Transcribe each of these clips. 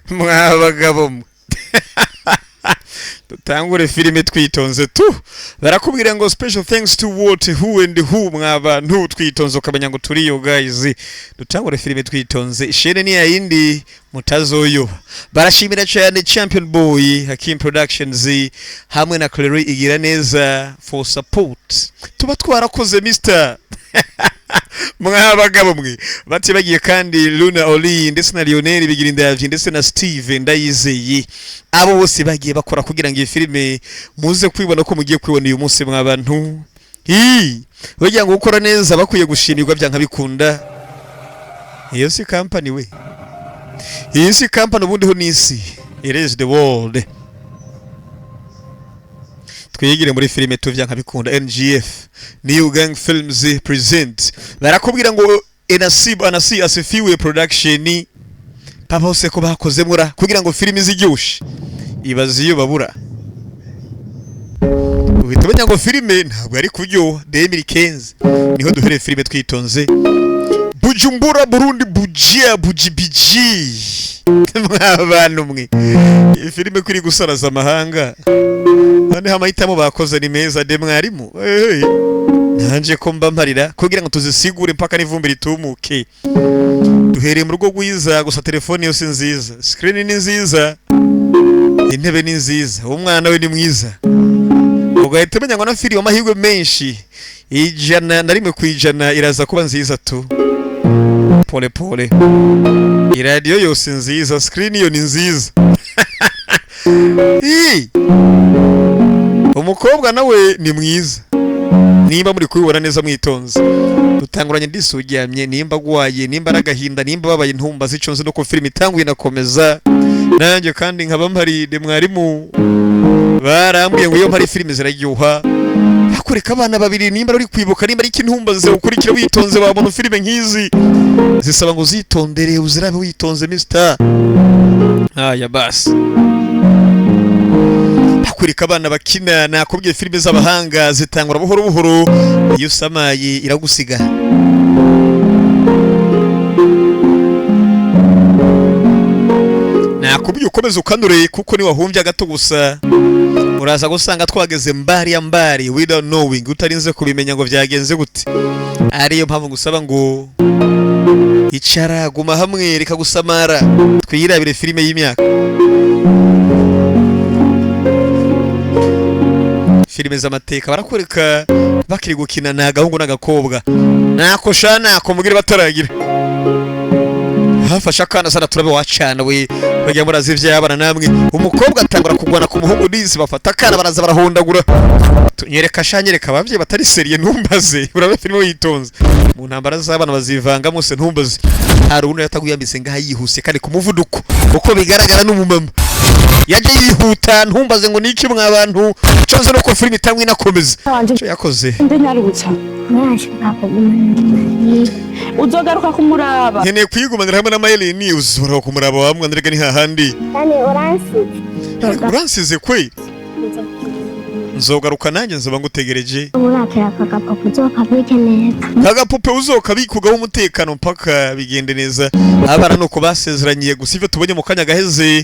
mwabagabo dutangure filime twitonze tu barakubwira ngo special thanks to what who and who mwabantu twitonze ukamenya ngo turiyo guys dutangure filime twitonze shene ni yindi mutazoyoba barashimira cyane Champion Boy Hakim Productions hamwe na Clary igira neza for support tuba twarakoze Mr mwabagabo mwe bati bagiye kandi Luna Oli ndetse na Lionel bigira indavyi ndetse na Steve ndayizeye abo bose bagiye bakora kugira ngo iyi filime muze kwibona ko mugiye kwibona uyu munsi mwabantu bagira ngo gukora neza bakwiye gushimirwa byanka bikunda iyo si company we iyi si company ubundi ho nisi it is the world twigire muri filime tuvya nka bikunda NGF New Gang Films present barakubwira ngo Anasi asifiwe production papa hose ko bakoze mura kugira ngo filime zigyushe ibaziyo babura ubitumenya ngo filime ntabwo ari kuryo 2015 niho duhere filime twitonze Bujumbura Burundi bujibiji mwabana mwe filime kuri gusaraza amahanga none hamahitamo bakoze ni meza de mwarimu nanje ko mbamparira kugira ngo tuzisigure mpaka n'ivumbi ritumuke duhereye mu rugo gwiza gusa telefone yose nziza screen ni nziza intebe ni nziza umwana we ni mwiza ugahita umenya ngo na filime amahirwe menshi ijana na rimwe kwijana iraza kuba nziza tu pole pole iradio yose nziza screen yo ni nziza umukobwa nawe ni mwiza nimba muri kubibona neza mwitonze dutanguranye ndisugyamye nimba gwaye nimba ragahinda nimba babaye intumba ziconze no ko filime itanguye nakomeza nanjye kandi nkaba mpari de mwarimu barambwiye ngo iyo mpari filime ziraryoha hakureka abana babiri nimba uri kwibuka nimba ari kintumba ze ukurikira witonze babona filime nkizi zisaba ngo zitondere uzirabe witonze Mr. Aya basi hakureka abana bakina nakubwiye filime z'abahanga zitangura buhoro buhoro iyo samaye iragusiga nakubwiye ukomeza ukandure kuko ni wahumvye gato gusa uraza gusanga twageze mbari without knowing utarinze kubimenya ngo vyagenze gute ariyo mpamvu ngusaba ngo icara guma hamwe reka gusamara twirabire filime y'imyaka filime z'amateka barakwereka bakiri gukina n'agahungu n'agakobwa nako shana ko mugire bataragira hafasha kana sana turabe wacana we bagiye murazi vyabana namwe umukobwa atangura kugwana ku muhungu nizi bafata kana baraza barahondagura tunyereka shanyereka abavye batari seriye ntumbaze urabe filime yitonze mu ntambara z'abana bazivanga mose ntumbaze hari uno yataguyambise ngaha yihuse kandi ku muvuduko uko bigaragara n'umumama yaje yihuta ntumbaze ngo niki mwabantu cyonze no ko filime itamwe nakomeza yakoze ndenyaruca uzogaruka kumuraba nkene kwigumanira hamwe na Maile News uraho kumuraba wamwe ndirega ni hahandi yani uransize kweli nzogaruka nanjye nzoba ngutegereje urakira kagapupe uzokabike neza kagapupe uzokabikugaho umutekano mpaka bigende neza abana nuko basezeraniye gusive tubonye mu kanya gaheze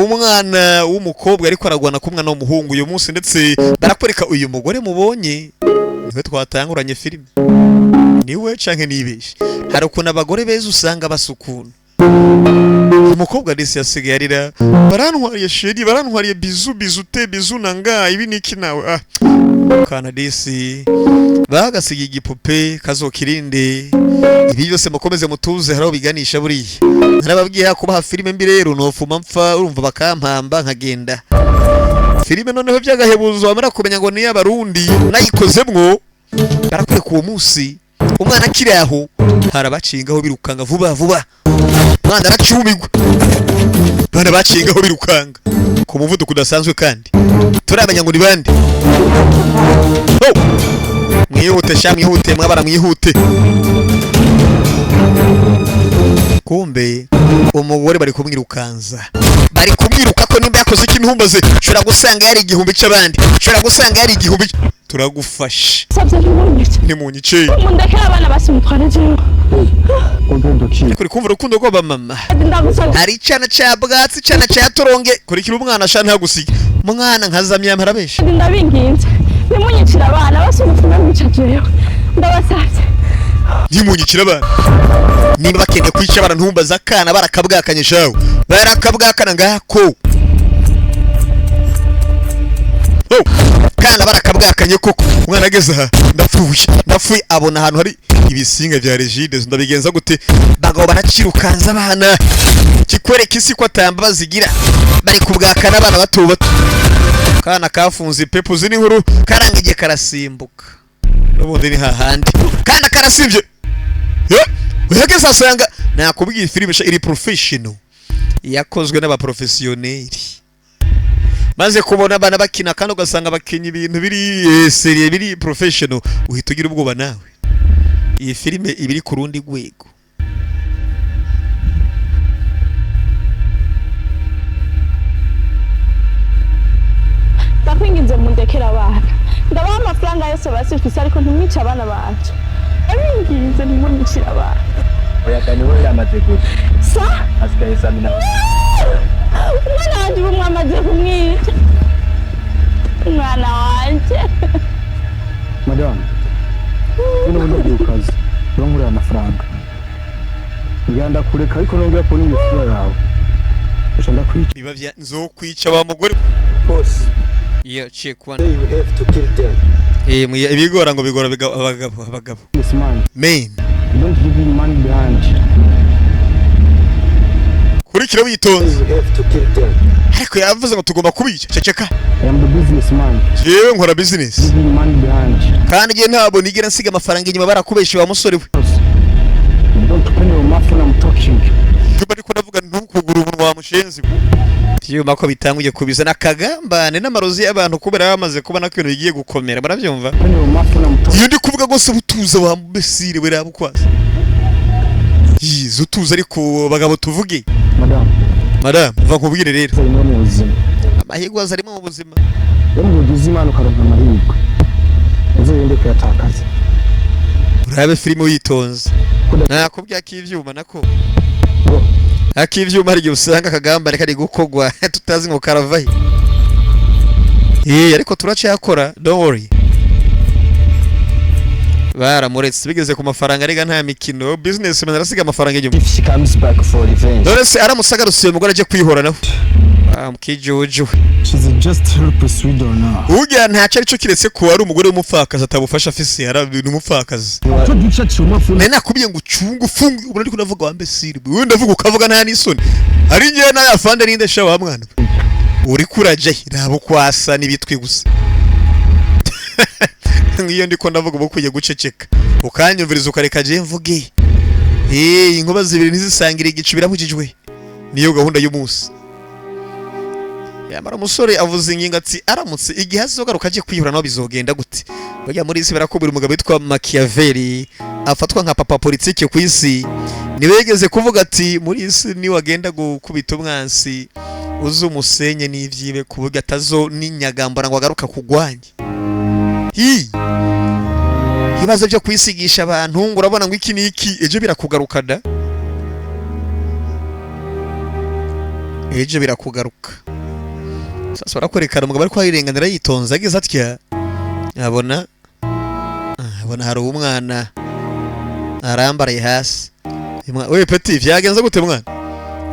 umwana w'umukobwa ariko aragwana ku mwana w'umuhungu uyu munsi ndetse barakwereka uyu mugore mubonye niwe twatanguranye filime niwe canke nibeshe hari ukuntu abagore beza usanga basukuna umukobwa disi yasigaye arira barantwariye sheri barantwariye bizu te bizu nanga ibi niki nawe kana disi bagasiga igipupe kazokirinde ibi byose mukomeze mutuze haraho biganisha buriye narababwiye kubaha filime mbi rero nofuma mpfa urumva bakampamba nkagenda filime noneho byagahebuzo amara kumenya ngo ni y'abarundi nayikozemwo barakwereka uwo munsi umwana akiri aho harabacingaho birukanga vuba mwana aracyumigwa bana bacingaho birukanga ku muvuduko udasanzwe kandi turamenya ngo ni bande mwihute mwabara mwihute kumbe umugore bari kumwirukanza bari kumwiruka ko nimba yakoze ikintu ntumbaze ushobora gusanga yari igihumbi cy'abandi ushobora gusanga yari igihumbi turagufasha sabye ntimunyice ntimunyice mundekere abana basimutware jewe kuri kumva urukundo rw'aba mama ndagusaba hari icana cya bwatsi icana cya toronge kurikira umwana ashana ntagusige umwana nkazamya marabesha ndabinginze ntimunyicire abana basimutware mwica jewe ndabasabye ntimunyicire abana niba bakeneye kwica abana ntumbaze akana barakabwakanye shawe barakabwakana ngako kana barakabwakanye koko umwana ageze aha ndapfuye abona ahantu hari ibisinga bya Regide ndabigenza gute bagabo baracirukanza abana kikwereka isi ko atamba bazigira bari kubwakana abana bato bato kana kafunze pepo zini nkuru karangiye karasimbuka ubundi ni hahandi kana karasimbye uhageze asanga nakubwiye filime iri professional yakozwe n'abaprofessioneri maze kubona abana bakina kandi ugasanga bakinya ibintu biri serie biri professional uhita ugira ubwoba nawe iyi filime ibiri ku rundi rwego ndakwinginze mundekere abana ndabaha amafaranga yose basifise ariko ntimwice abana bacu ndabinginze ntimunyicire abana oyagani we yamaze gute sa asigaye samina umwana wanje ubu mwamaze kumwica umwana wanje madame uno undi ukazi urangurira amafaranga ngenda kureka ariko nongera kubona imifuka yawe ushaka kwica biba bya nzokwica ba mugore boss iyo check one you have to kill them ibigora ngo bigora abagabo this man man don't give me money behind kurikira witonze you have to kill them ariko yavuze ngo tugomba kubica ceceka I am the businessman yewe nkora business give me money behind kandi ngiye ntabwo nigera nsiga amafaranga inyuma barakubesha wa musore we don't open your mouth when I'm talking tuba ariko ndavuga ntukugura umuntu wa mushenzi byuma ko bitanguye kubizana akagambane n'amarozi y'abantu kubera bamaze kubona ko ibintu bigiye gukomera barabyumva open your mouth when I'm talking iyo ndi kuvuga gose butuza wa mbesire we rabukwaza yizo tuza ariko bagabo tuvuge madame va kubwire rero no mu buzima amahirwe azarimo mu buzima iyo mugize imana ukaronka amahirwe uzirinde kuyatakaza urabe filime witonze nakubwiye akivyuma nako akivyuma hari usanga akagambane kari gukogwa tutazi ngo karavahe ariko turacakora don't worry baramuretse bigeze ku mafaranga arega nta mikino businessman arasiga amafaranga inyuma if she comes back for revenge dore se aramusagarusiye umugore aje kwihora nawe mukijuju she's just helpless widow now ujya ntaco ari cyo kiretse ko ari umugore w'umupfakazi atabufasha afise ari umupfakazi nene nakubwiye ngo ucunge ufunge ubona ariko navuga wambe siri we ndavuga ukavuga nta nisoni ari ngiye na yafande ninde sha wa mwana uri kuraje rabo kwasa nibitwe gusa ngiyo ndiko ndavuga bukwiye guceceka ukanyumviriza ukareka je mvuge inkuba zibiri ntizisangira igicu birabujijwe niyo gahunda y'umunsi yamara umusore avuze ingingo ati aramutse igihe azogaruka aje kwihura naho bizogenda gute bajya muri isi barakubira umugabo witwa Machiavelli afatwa nka papa politike ku isi nibegeze kuvuga ati muri isi ni wagenda gukubita umwansi uzumusenye n'ivyibe kuvuga atazo n'inyagambara ngo agaruka kugwanya ibibazo byo kwisigisha abantu ngo urabona ngo iki niki ejo birakugarukana ejo birakugaruka sasa barakwerekana umugabo ariko yirenganira yitonze agize atya abona hari umwana arambaraye hasi we petit vyagenze gute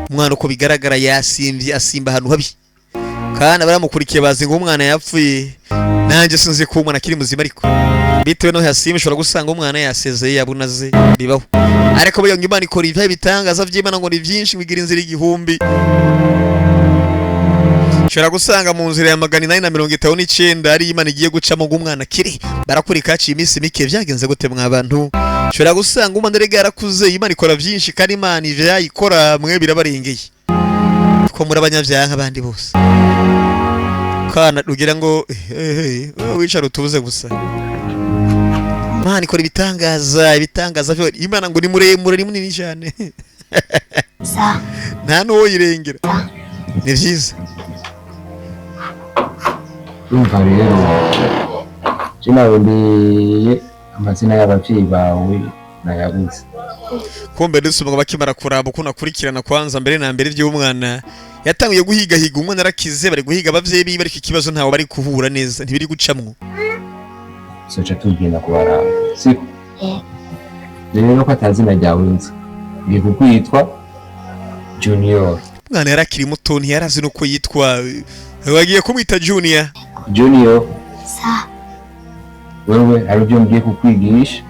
umwana uko bigaragara yasimvye asimba ahantu habi kandi baramukurikiye bazi ngo umwana yapfuye nanjye sinzi ko umwana akiri muzima ariko bitewe no yasimba ushobora gusanga umwana yasezeye yabunaze bibaho ariko byo ngo Imana ikora ivyo bitangaza vy'Imana ngo ni vyinshi bigira inzira igihumbi ushobora gusanga mu nzira ya 859 ari Imana igiye gucamo ngo umwana kiri barakurika aciye iminsi mike vyagenze gute mwabantu ushobora gusanga umwana rega yarakuze Imana ikora vyinshi kandi Imana ivyo yayikora mwe birabarengeye ko muri abanyavyaha nk'abandi bose kana ugira ngo wicara utuze gusa Imana ikora ibitangaza Imana ngo ni muremure ni munini cyane nta nuwo yirengera ni byiza. Urumva rero sinabonye amazina y'abavyeyi bawe nayabuze. Kumbe ndetse umugabo akimara kuraba uko nakurikirana kwanza mbere na mbere by'umwana yatangiye guhiga umwana arakize bari guhiga abavyeyi biwe ariko ikibazo ntawo bari kuhura neza ntibiri gucamwo. Soca tugenda kubaraba siko rero ko atazina ryawe nzi ngiye kukwitwa Junior. Umwana yarakiri muto ntiyarazi nuko yitwa, wagiye kumwita Junior. Sa. Wewe hari ibyo ngiye kukwigisha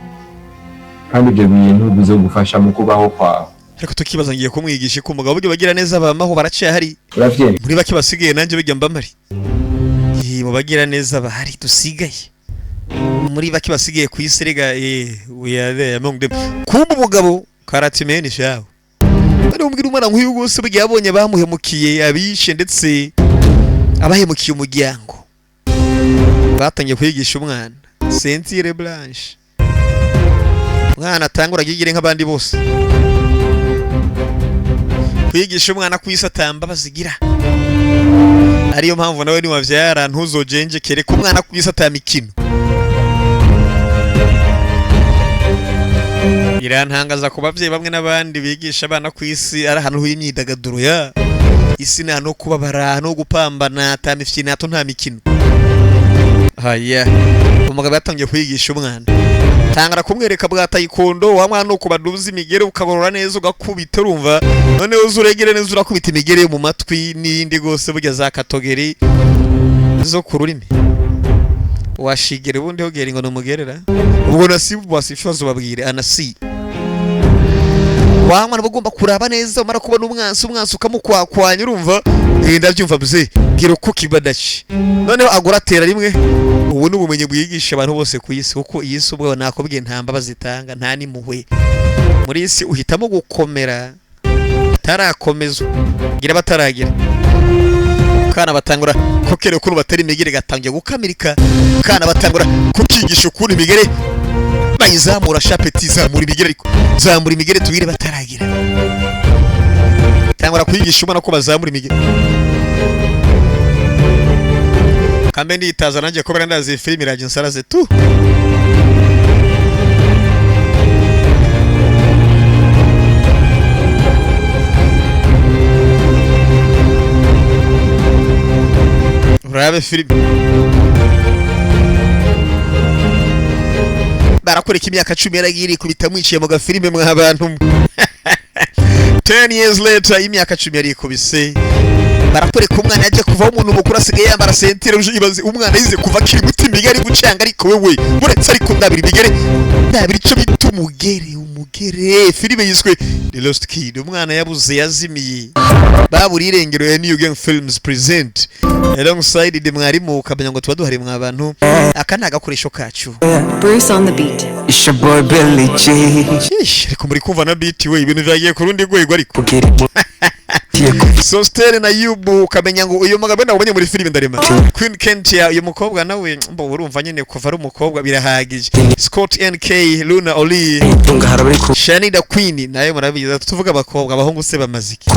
kandi ibyo bintu bizogufasha mu kubaho kwawe. Ariko tukibaza ngiye kumwigisha ko umugabo buryo bagira neza bamaho baraciye hari. Uravyemera? Muri bake basigaye nanje bijya mbamari. Mu bagira neza bahari dusigaye. Muri bake basigaye kwiserega we are there among them. Kumba umugabo karatimeni shawe. Bari umbwira umwana nk'uyu gose bugiye abonye bamuhemukiye abishe ndetse abahemukiye umuryango. Batangiye kwigisha umwana Sentire Blanche. Mwana atangura gigire nk'abandi bose. Kwigisha umwana kwisatamba bazigira. Ariyo mpamvu nawe ni wavyara ntuzojenjekere ku mwana kwisatama ikino. Irantangaza ku bavyeyi bamwe n'abandi bigisha abana kwisi ari ahantu h'imyidagaduro ya isi na no kubabara no gupambana tamifyina nato nta mikino. Haya umugabo yatangiye kwigisha umwana tangara kumwereka bwa taekwondo wa mwana no kubaduza imigere ukaborora neza ugakubita urumva none uzuregere neza urakubita imigere mu matwi n'indi gose burya za katogeri zo kururimi washigere bundi hogera ngo numugerera ubwo nasibu wasifazo babwire anasi wa mwana bagomba kuraba neza umara kubona umwansi ukamukwakwanya urumva genda byumva bze gira uko kibadachi none agoratera rimwe ubu n'ubumenye bwigisha abantu bose ku isi kuko iyi si ubwo nakobwiye ntamba bazitanga nta ni muhwe muri isi uhitamo gukomera tarakomezwa gira bataragira kana batangura kokere ukuntu batari imigere gatangiye gukamirika kana batangura kukigisha ukuntu imigere bayizamura shapeti zamura imigere ariko zamura imigere tubire bataragira tangura kwigisha umwana ko bazamura imigere kambe nditaza nanjye ko barandaze filime iraje nsaraze tu urabe filime barakoreka imyaka 10 yaragiri kubita mwiciye mu gafilime mw'abantu 10 years later imyaka 10 yari kubise barakoreka umwana yaje kuva umuntu mukuru asigaye yambara sentire ujibaze umwana yize kuva kiri guti imigeri gucanga ariko wewe muretse ariko ndabiri imigeri ndabiri cyo bita umugere filime yiswe The Lost Kid umwana yabuze yazimiye baburi irengero ya New Gang Films present alongside the mwarimu kabanya ngo tuba duhari mwa abantu akana gakoresho kacu Bruce on the beat. It's your boy Billy J. Shish ariko muri kumva na beat we ibintu byagiye ku rundi rwego ariko so Stella na Yubu kamenya ngo uyu mugabo nabonye muri filime ndarema Queen Kentia uyu mukobwa nawe mbo urumva nyene kuva ari umukobwa birahagije Scott NK Luna Oli Tunga harabari ku Shanida Queen nayo murabiza tuvuga abakobwa abahungu se bamaziki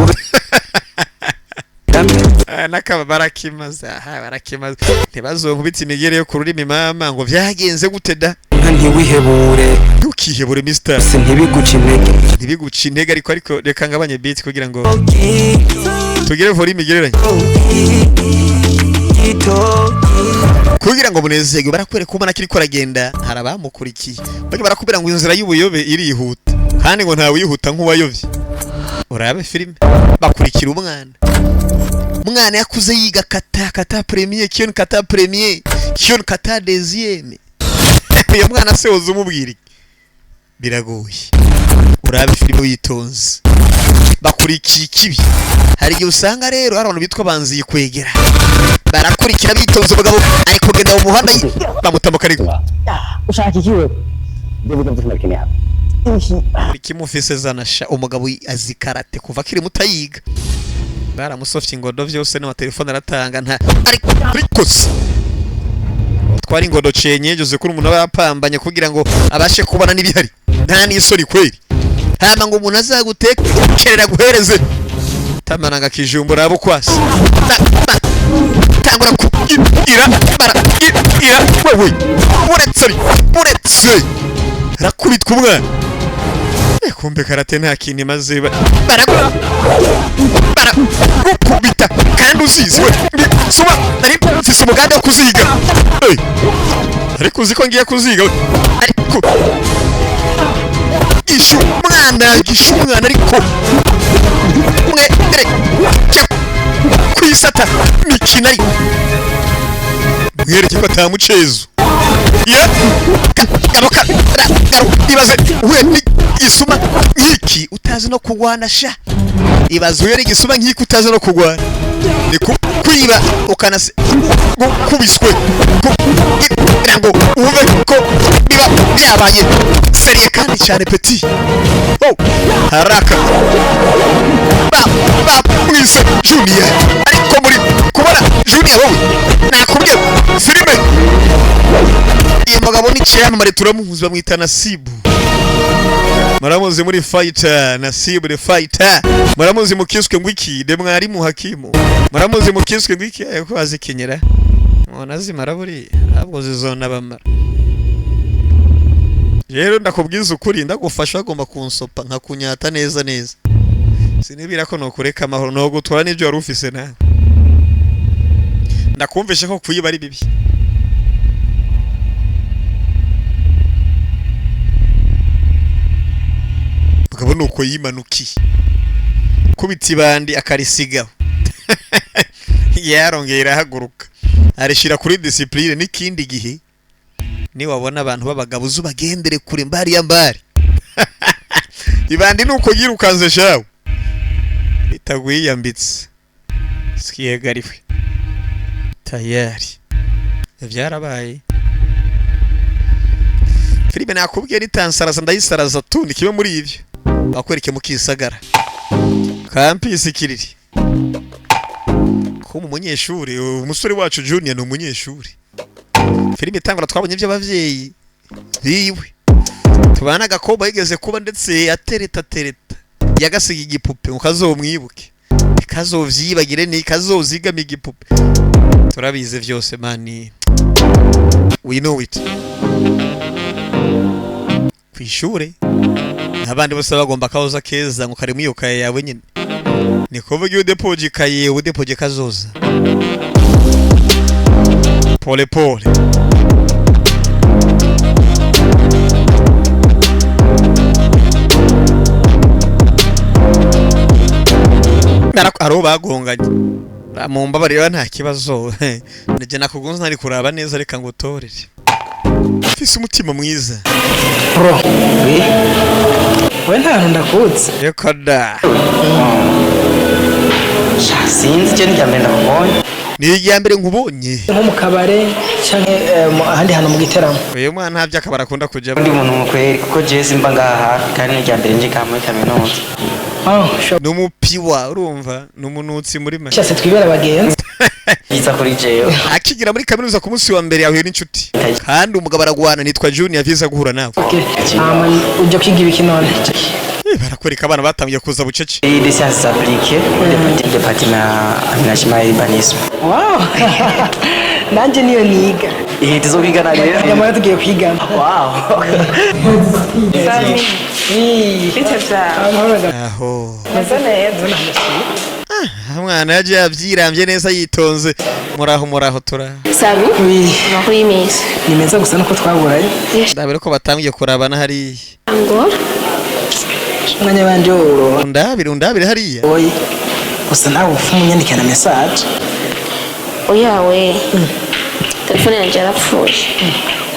nakaba barakimaza barakimaza ntibazonkubita imigere yo ku rurimi mama ngo byagenze gute da ntiwihebure ntukihebure Mr. ntibiguca intege ariko reka ngabanye beat kugira ngo tugire volume igereranye kugira ngo munezege barakwereka umwana kiri ko aragenda harabamukurikiye bari barakubira ngo inzira y'ubuyobe irihuta kandi ngo ntawe yihuta nk'uwayovye urabe filime bakurikira umwana yakuze yiga kata premier kion kata premier kion kata deuxième uyu mwana se woza umubwira biragoye urabe filime witonze bakurikiye ikibi hari igihe usanga rero hari abantu bitwa banziye kwegera barakurikira bitonze umugabo ari kugenda mu muhanda bamutambuka ariko ushaka ikiwe ndibuka mfite kimwe hapa ikimufise zanasha umugabo azi karate kuva kiri mutayiga baramusofye ingodo vyose no telefone aratanga nta ariko twari ingodo cenye jose kuri umuntu abapambanye kugira ngo abashe kubana n'ibihari nta n'isori kweri hama ngo umuntu azagutekerera guhereze tamananga kijumbura abo kwasi tangura kugira wewe uretse rakubitwa umwana kumbe karate nta kintu maze barakubita kandi uzizi we suba ari mfise umuganda wo kuziga ariko uzi ko ngiye kuziga we ariko gishu umwana ariko mwe kwisata mikina mwereke ko atamucezo garuka ibaze we isuma nkiki utazi no kugwana sha ibaze we igisuma nkiki utazi no kugwana ni kwiba ukanase kubiswe ngo uve ko biba byabaye seriye kandi cyane petit haraka mwise Junior ariko muri kubona Junior wowe nakubye filime iyi mugabo ni cyane turamuhuza bamwita Nasibu muramuzi muri fighter Nasibu the fighter muramuzi mukiswe ngwiki de mwari mu hakimu muramuzi mukiswe ngwiki ko azikinyera mwonazi maraburi abwo zizona bamara rero ndakubwiza ukuri ndagufasha agomba kunsopa nka kunyata neza sinibira ko no kureka amahoro no gutwara n'ibyo wari ufise nawe ndakumvisha ko kuyiba ari bibi ukabona uko yimanuki kubita bandi akarisigaho yarongera irahaguruka arishira kuri discipline n'ikindi gihe ni wabona abantu babagabo uzubagendere kure mbari ya mbari ibandi nuko yirukanze shawe bitagwiyambitse skiyegariwe tayari byarabaye filime nakubwiye ni tansaraza ndayisaraza tundi kibe muri ivyo bakwereke mukisagara kampisi kiriri ko mu munyeshuri umusore wacu Junior ni umunyeshuri filime tangura twabonye ivyo bavyeyi biwe tubana agakoba yigeze kuba ndetse atereta yagasiga igipupe ukazomwibuke kazovyibagire ni kazozigama igipupe turabize vyose mani we know it kwishure abandi bose bagomba kazoza keza ngo kari mu yokaye yawe nyine ni kuvuga udepoje kaye udepoje kazoza pole aro bagonganye ramumba bareba nta kibazo nje nakugunza ntari kuraba neza reka ngo torere ufise umutima mwiza bro we nta ndakutse reka da sinzi cyo njyambere ndakubonye ni ijyambere nkubonye nko mu kabare canke ahandi hano mu giteramo uyu mwana nta byakabara akunda kujya ndi umuntu mukweri kuko Jesse mba ngaha kandi njyambere nje kamwe kaminuza numupiwa urumva numunutsi muri make cyase twibera bagenzi yiza kuri jeyo akigira muri kaminuza ku munsi wa mbere yahuye n'inshuti kandi umugabo aragwana nitwa Junior viza guhura nawe ujye kwiga ibiki none barakwereka abana batangiye kuza bucece des sciences appliquées au département aménagement et urbanisme wow nanje niyo niga tuzobiga na rero nyamara tugiye kwiga wow aho mwana yaje yavyirambye neza yitonze muraho tura sabi makuru y'imisi ni meza gusa nuko twaburaye ndabere ko batangiye kurabana hari ngo mwanya bandi oro ndabire hariya oyi gusa nawe ufu munyandikana message oyawe telefone yanjye yarapfuye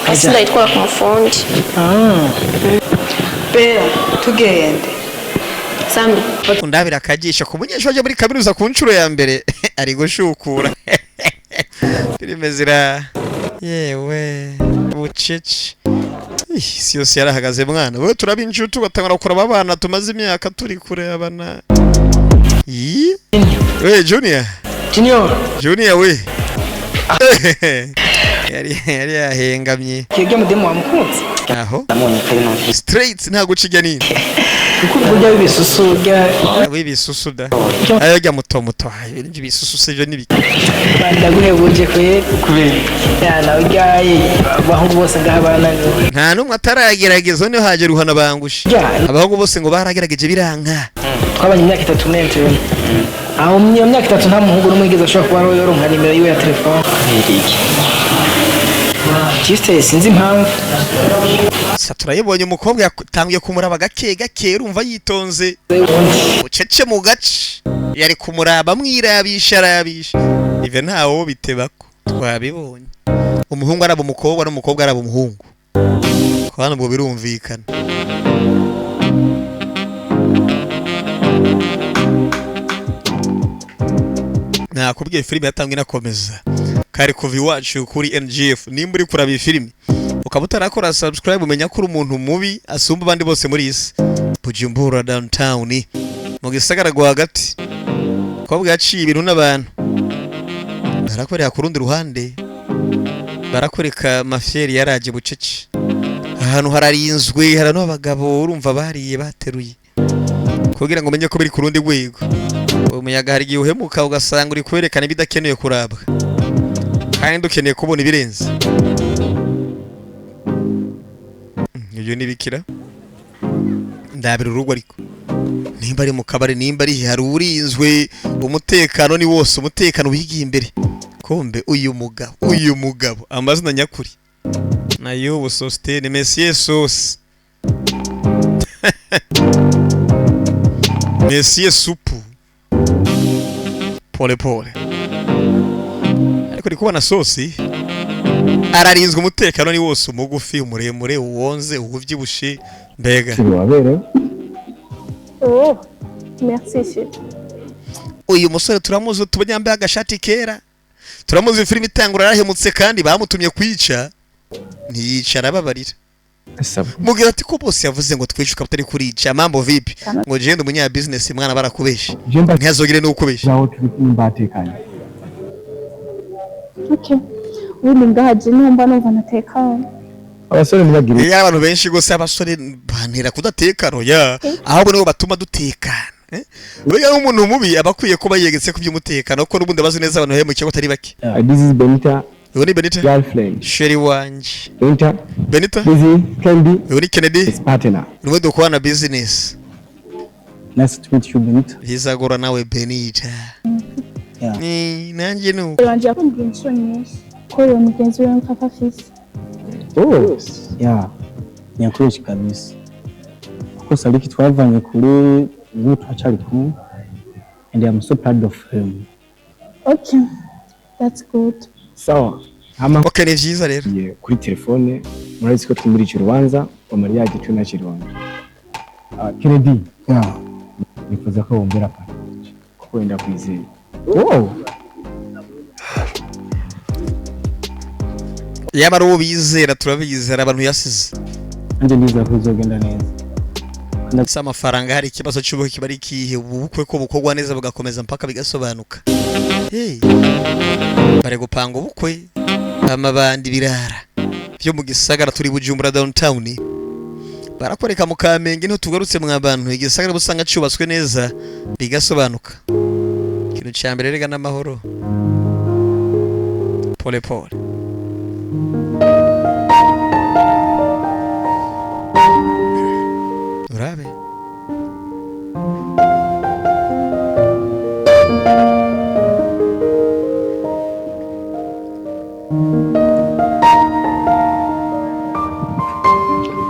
hasi ndayitwara ku mufundi bera tugende Sambi ndabira akagisha ku munyeshuri waje muri kaminuza ku nshuro ya mbere ari gushukura filime zira yewe bucece isi yose yarahagaze mwana we turabinjutu tugatangara gukora abana tumaze imyaka turi kure abana we Junior we yari yahengamye kige mudemo wa mukunzi aho namonye kari numvise straight ntago kijya nini kuko burya bibisusu bya wibisusu da ayajya muto ibisusu sivyo nibiki ndaguhebuje kwe kubera yana uryaye abahungu bose ngaha bananiwe nta numwe ataragerageza niho haje ruhana bangusha abahungu bose ngo baragerageje biranka twabanye imyaka 3 nente aho mu myaka 3 nta muhungu n'umwigeze ashobora kuba yoronka nimero yiwe ya telefone iriki Kiste sinzi impamvu turayibonye umukobwa yatangiye kumuraba gake urumva yitonze ucece mu gace yari kumuraba mwirabisha ive ntawo bitebako twabibonye umuhungu araba umukobwa n'umukobwa araba umuhungu kwana ubwo birumvikana nakubwiye filime yatangiye nakomeza kari kuva iwacu kuri NGF nimba uri kuraba iyi filime ukaba utarakora subscribe umenya ko uri umuntu mubi asumba abandi bose muri isi Bujumbura downtown mu gisagara hagati kobwa yaciye ibintu n'abantu barakorera ku rundi ruhande barakoreka mafyeri yaraje bucece ahantu hararinzwe harano abagabo urumva bariye bateruye kugira ngo umenye ko biri ku rundi rwego umuyaga hari igihe uhemuka ugasanga uri kwerekana ibidakeneye kurabwa kandi ukeneye kubona ibirenze ibyo nibikira ndabira urugo ariko nimba ari mu kabari nimba ari hari urinzwe umutekano ni wose umutekano wigiye imbere kombe uyu mugabo amazina nyakuri nayo ubusostene Monsieur Sauce Monsieur Supu pole ariko ndi kubona Sauce ararinzwe umutekano ni wose umugufi umuremure uwonze ubuvyibushe mbega Oh, merci chef. uyu musore turamuzi tubanyambaye agashati kera turamuzi filime itangura yarahemutse kandi bamutumye kwica ntiyicara babarira mugira ati ko bose yavuze ngo twishuka utari kurica mambo vipi ngo jende umunya business mwana barakubesha ntiyazogire no kubesha zaho tubimbatekanye Okay. Ubu ngaje numva natekanye. abasore ntibagire iyo abantu benshi gose abasore bantera kudatekano ya ahubwo nibo batuma dutekana Oya umuntu mubi abakwiye kuba yegetse ku by'umutekano ko n'ubundi bazi neza abantu hemukiye ko tari bake this is Benita Uri Benita girlfriend Sherry wanje Benita this is Candy Uri Kennedy partner niwe dukwana business nice to meet you Benita bizagora nawe Benita ni nanjye nuko Banje yakumbwiye inshuro nyinshi ko uyu mugenzi we mpaka afise. Oh, yeah. Nyakurushi kabisa. Kuko Saliki twavanye kuri ubu twacari kumwe and I'm so proud of him. Okay. That's good. sawa okay ni vyiza rero kuri telefone murabizi ko twimira ikirubanza wa Maria gicu na Kironda Kennedy nifuza ko wombera pa kuko wenda kwizeye yaba ari uwo bizera turabizera abantu yasize Anje niza kuzogenda neza. ndetse amafaranga hari ikibazo cy'ubuhe kiba ari ikihe ubukwe ko bukorwa neza bugakomeza mpaka bigasobanuka bare gupanga ubukwe amabandi birara byo mu gisagara turi Bujumbura downtown barakoreka mu Kamenge niho tugarutse mwabantu igisagara busanga cyubatswe neza bigasobanuka ikintu cyambere rega n'amahoro pole urabe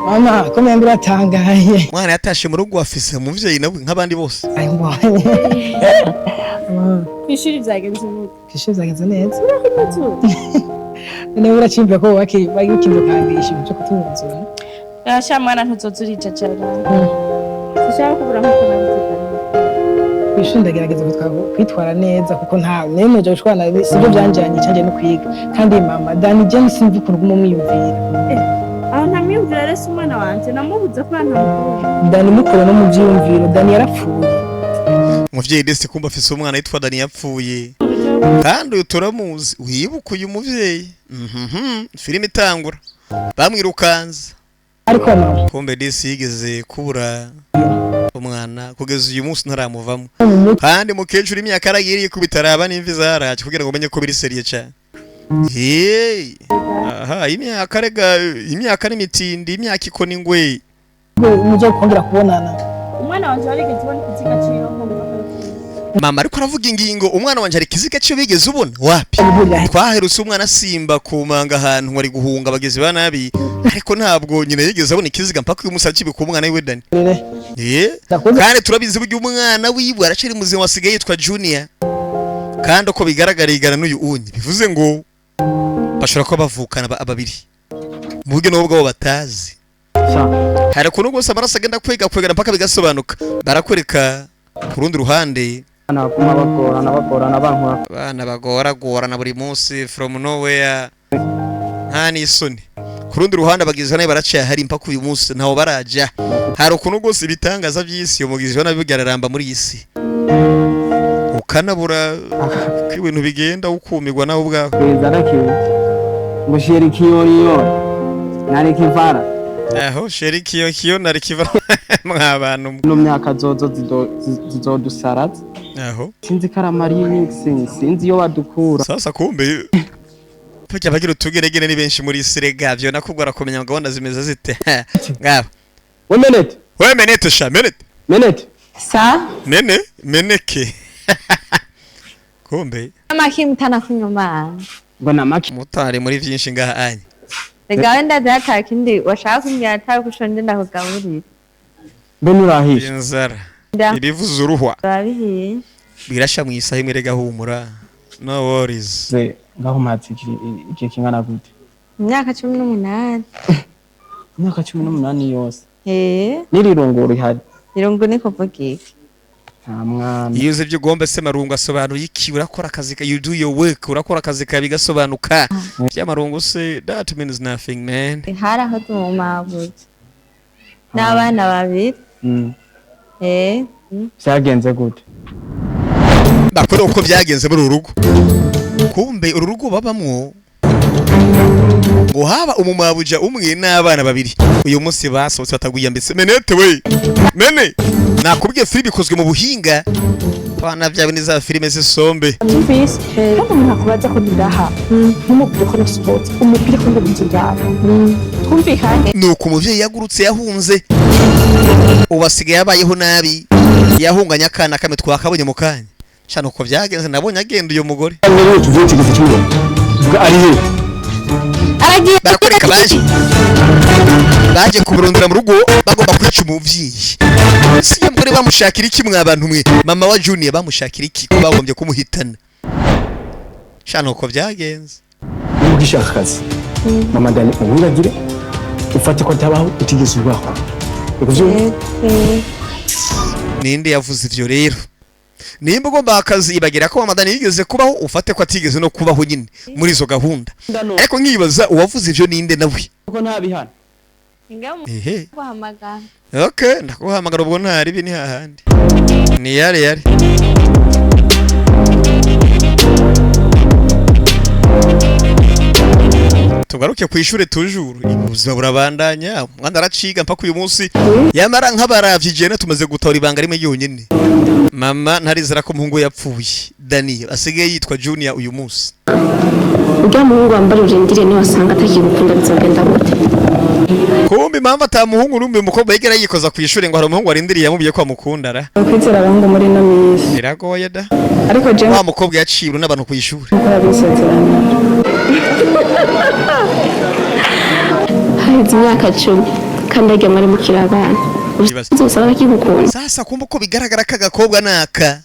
mama ko mbura tangaye mwana yatashe mu rugo afise umuvyeyi nawe nk'abandi bose Kwishuri byagenze ubu. Kishuri zagenze neza none uracimbe ko bagikindukangisha cyo kutunzura Yasha mwana ntuzozurija cyane. Sishaka kubura nko kunanzikana. kwishuri ndagerageza kwitwara neza kuko nta nemeje gushwana sibyo byanjanye cyanje no kwiga kandi mama Dani James simvi ukuntu umwiyumvira Aho ntamwiyumvira rese umwana wanje namubuze ko ntamukuru. Dani mukuru no mu byiyumviro Dani yarapfuye umuvyeyi dese kumba afise umwana yitwa Dani yapfuye kandi uyu turamuzi wibuka uyu muvyeyi filime itangura bamwirukanza ariko mama kumbe disi yigeze kubura umwana kugeza uyu munsi ntaramuvamo kandi mukecuru imyaka yaragiriye kubitaraba n'imvi zaraje kugira ngo umenye ko biri seriye cyane. Aha imyaka n'imitindi imyaka ikona ingwe muzo kongera kubonana. umwana wanje warigeze ubona ikiziga ciwe mama ariko aravuga ingingo umwana wanje ari kiziga cyo bigeze ubona wapi twaherutse umwana simba kumanga ahantu wari guhunga bageze banabi ariko ntabwo nyine yigeze abona ikiziga mpaka uyu musaci biku umwana wiwe Dani kandi turabizi buryo umwana wiwe araciri muzima wasigaye yitwa Junior kandi uko bigaragara igana n'uyu unyi bivuze ngo bashobora kuba bavukana ababiri mu buryo n'ubwo batazi hari kuntu gusa amaraso agenda kwegana mpaka bigasobanuka barakwereka ku rundi ruhande abana bagoragorana buri munsi from nowhere nta n'isoni ku rundi ruhande abagizi nayo baraciye hari mpaka uyu munsi ntaho baraja hari ukuntu gusa ibitangaza by'isi umugizi wa nabi bigararamba muri iyi si ukanabura ko ibintu bigenda ukumirwa nawe ubwawe aho sheri kiyo nari kiva mwabantu no myaka zozo zizodusaraza aho sinzi karamarine sinzi yo badukura sasa kumbe pujya bagira utugeregere ni benshi muri Sirega byo nakubwara kumenya gahunda zimeze zite ngaba we menete sha menete Sa? meneke kumbe Amaki mtana kunyuma. mbona maki mutari muri byinshi ngaha anye Gahunda data kindi washaka kumbya atari kushonde ndakugaburira. mbona urahisha inzara irivuza uruhwa Babihiye. birasha mu isaha imwe rega humura no worries ngaho matsi igihe kingana gute Imyaka 18. imyaka 18 yose Nirirongoro ihari irongo niko vugiki nta mwana iyo uzi ibyo ugomba se marungu asobanuye iki urakora akazi ka you do your work urakora akazi ka bigasobanuka by'amarungu se that means nothing man hari aho tumumabuze n'abana babiri byagenze gute bakora uko byagenze muri urugo kumbe uru rugo babamwo ngo haba umumabuja umwe n'abana babiri uyu munsi basohotse bataguye mbese menete we mene nakubwiye filime ikozwe mu buhinga bana byawe ni za filime zisombe Tumvise kandi umuntu akubaza ko ndaha n'umubwire ko na sport umubwire ko ndabinjira twumvikanye nuko umuvyeyi yagurutse yahunze ubasigaye yabayeho nabi yahunganya akana kamwe twakabonye mu kanya cyane uko byagenze nabonye agenda uyu mugore ari he barakwereka baje kuburundira mu rugo bagomba kwica umuvyeyi si yambure bamushakira iki mwabantu mwe mama wa Junior bamushakira iki ko bagombye kumuhitana cyane uko byagenze ugishaka akazi mama Dani ubiragire ufate ko tabaho utigeze ubaho ninde yavuze ivyo rero nimba ugomba akazi ibagira ko mama Dani yigeze kubaho ufate ko atigeze no kubaho nyine muri izo gahunda ariko nkibaza uwavuze ivyo ninde nawe uko ntabihana ehe guhamagara okay ndakuhamagara ubwo ntari bi ni hahandi ni yari tugaruke ku ishure tujuru ubuzima burabandanya mwana araciga mpaka uyu munsi yamara nk'abaravye jene tumaze gutora ibanga rimwe yonyene mama ntarizera ko muhungu yapfuye Dani asigaye yitwa Junior uyu munsi Ujya muhungu wambara urindire ni wasanga atakigukunda bizagenda gute kumbe mama atamuhungu urumbe mukobwa yigera yikoza ku ishure ngo hari umuhungu arindiriye yamubwiye ko amukundara kwizera abahungu muri no misi biragoye da ariko je wa mukobwa yaciye n'abantu ku ishure Haizi imyaka 10 kandi ajya muri mukirabana uzosaba kigukunda sasa kumbe ko bigaragara ka gakobwa naka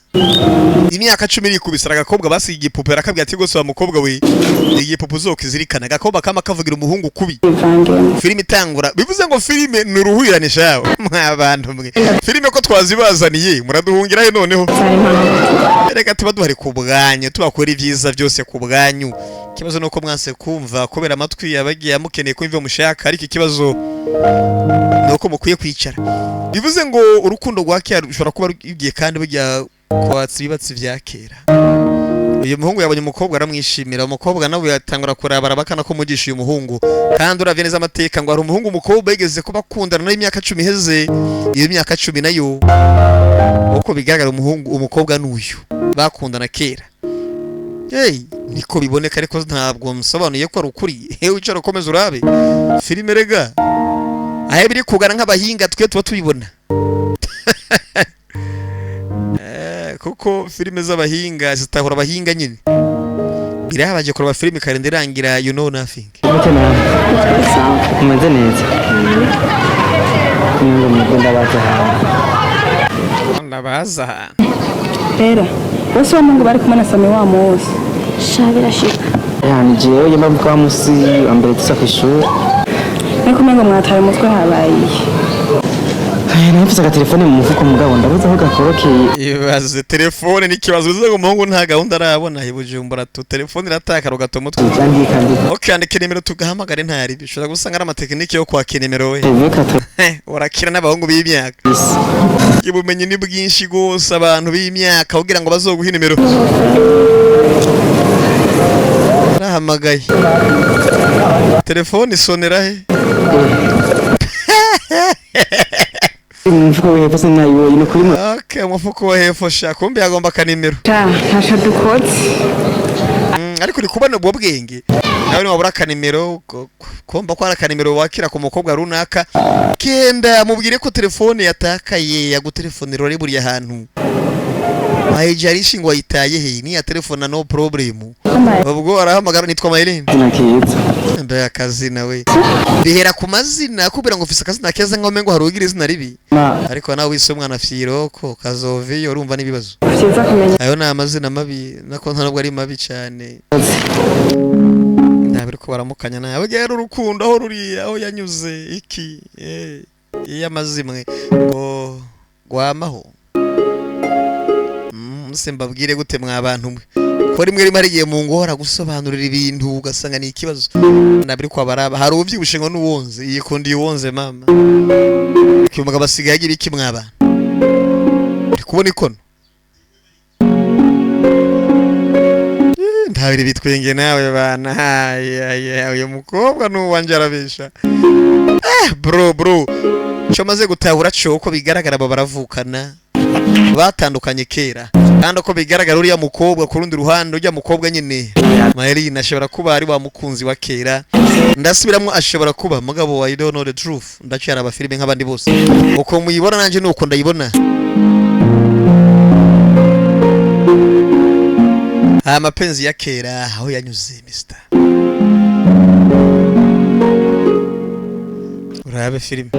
imyaka 10 ikubisara agakobwa basiga igipupe arakabwira ati gose wa mukobwa we igipupe uzokizirikana agakobwa kama kavugira umuhungu kubi filime itangura bivuze ngo filime ni uruhurirane shawe mwabantu mwe filime ko twazibazaniye muraduhungira he noneho reka tuba duhari kubwanyu tubakora ibyiza byose kubwanyu kibazo nuko mwanse kumva kubera amatwi yabagiye amukeneye kumva mushaka ariko ikibazo nuko mukwiye kwicara bivuze ngo urukundo rwa kera rushobora kuba rugiye kandi bujya kwatsa ibibatsi vya kera uyu muhungu yabonye umukobwa aramwishimira, umukobwa nawe yatangura kurabara bakana ko mugisha uyu muhungu. Kandi uravye neza amateka ngo hari umuhungu umukobwa yigeze kuba akundana n'imyaka 10 iheze, iyo myaka 10 nayo uko bigaragara umukobwa n'uyu bakundana kera. Niko biboneka ariko ntabwo msobanuye ko ari ukuri. Wicara ukomeza urabe filime rega, ahe biri kugana nk'abahinga twe tuba tubibona. Kuko filime z'abahinga zitahura abahinga nyine. Birabaje kureba filime karende irangira you know nothing. Umeze neza. Ningo mukunda baza. Era bose wamungu bari kumwe na Sami wa Mose. Shabira shika. Yani jewe yamba kwa musi ambere tusafisho. Niko mengo mwataye umutwe habaye. Nafise aga telefone mu mufuko mugabo ndabuze aho gakorokeye. Ibaze telefone n'ikibazo uze ngo umuhungu nta gahunda arabona hibujumbura tu telefone irataka rugato mutwe. Okandike nimero tugahamagare ntari bishobora gusanga ari amatekinike yo kwakira nimero we. Urakira n'abahungu b'imyaka. Ibumenye ni bwinshi gose abantu b'imyaka kugira ngo bazoguha nimero. Rahamagaye. Telefone isonera he? Umufuko wa hepfo sinayo ino kuri mo. Okay, umufuko wa hepfo sha kumbe yagomba kanimero. Ntasha dukotse. Ariko uri kubona ubwo bwenge. Nawe ni wabura kanimero komba ko ara kanimero wakira ku mukobwa runaka. Kenda mubwire ko telefone yatakaye yagutelefonera ari buri ahantu. Ayijarishi ngo ayitaye he ni ya telefone no problem. Ubwo arahamagara nitwa Maylene. Nakiyitsa. Ndaya akazi nawe. Bihera ku mazina kubera ngo ufise akazina keza ngo mengo harugira izina ribi. Ariko nawe wise umwana Firoko Kazovi urumva nibibazo. Ukiza kumenya. Ayo na amazina mabi nako ntabwo ari mabi cyane. Ndabiri ko baramukanya nawe gera urukundo aho ruri aho yanyuze iki iya mazimwe ngo gwamaho. Simbabwire gute mwabantu mwe ko rimwe rimwe arigiye mu ngora gusobanurira ibintu ugasanga ni ikibazo. Ndabiri ko baraba hari uvyibushe ngo nuwonze yikundi yuwonze mama cyumugabo basigaye agira iki mwaba kubona ikono ntabiri bitwenge nawe bana uyu mukobwa nuwanje arabesha. Bro cyo maze gutahura cyo ko bigaragara abo baravukana batandukanye kera kandi uko bigaragara uriya mukobwa ku rundi ruhande ujya mukobwa nyine Maylene ashobora kuba ari wa mukunzi wa kera. Ndasubiramo ashobora kuba mugabo I don't know the truth. Ndacyara aba filime nk'abandi bose uko muyibona nanje nuko ndayibona. Mapenzi ya kera aho yanyuze Mr. Urabe filime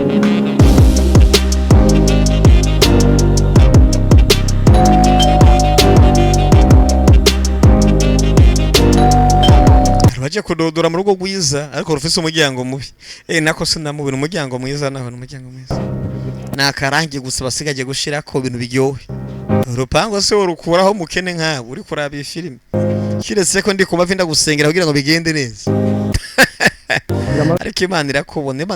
baje kudodora mu rugo gwiza ariko rufise umuryango mubi. Nako sinamubira umuryango mwiza naho umuryango mwiza. Nakarangiye gusa basigaje gushira ko ibintu bigyowe. Urupango se urukuraho mukene nkabo uri kuraba filime. Kiretse ko ndi kumavinda gusengera kugira ngo bigende neza. Ariko Imana irakubone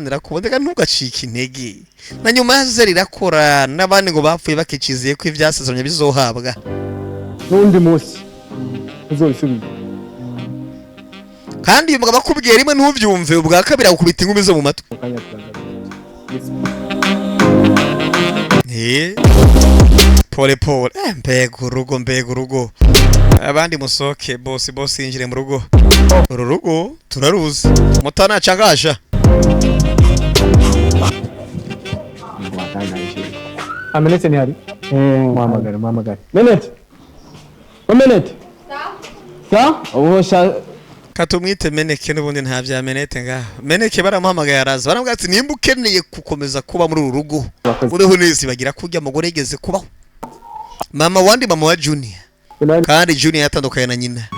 kandi ntugacike intege. Na nyuma yaze rirakora n'abandi ngo bapfuye bakiciziye ko ivyasezeranye bizohabwa. N'undi munsi uzobisubiza. Kandi uyu mugabo akubwiye rimwe ntuvyumve ubwa kabiri akubita ingumi zo mu matwi. Pole mbega urugo abandi musoke boss yinjire mu rugo. Uru rugo turaruzi mutana cangasha. Amenete ni hari? Muhamagare. Menete. Sa? Ubosha katumwite Meneke n'ubundi nta bya Menete ngaho. Meneke baramuhamagaye araza. Baramubwira ati nimba ukeneye gukomeza kuba muri uru rugo. Ureho nezi bagira kujya mugore yigeze kubaho. Mama wa Junior. Kandi Junior yatandukanye na nyina.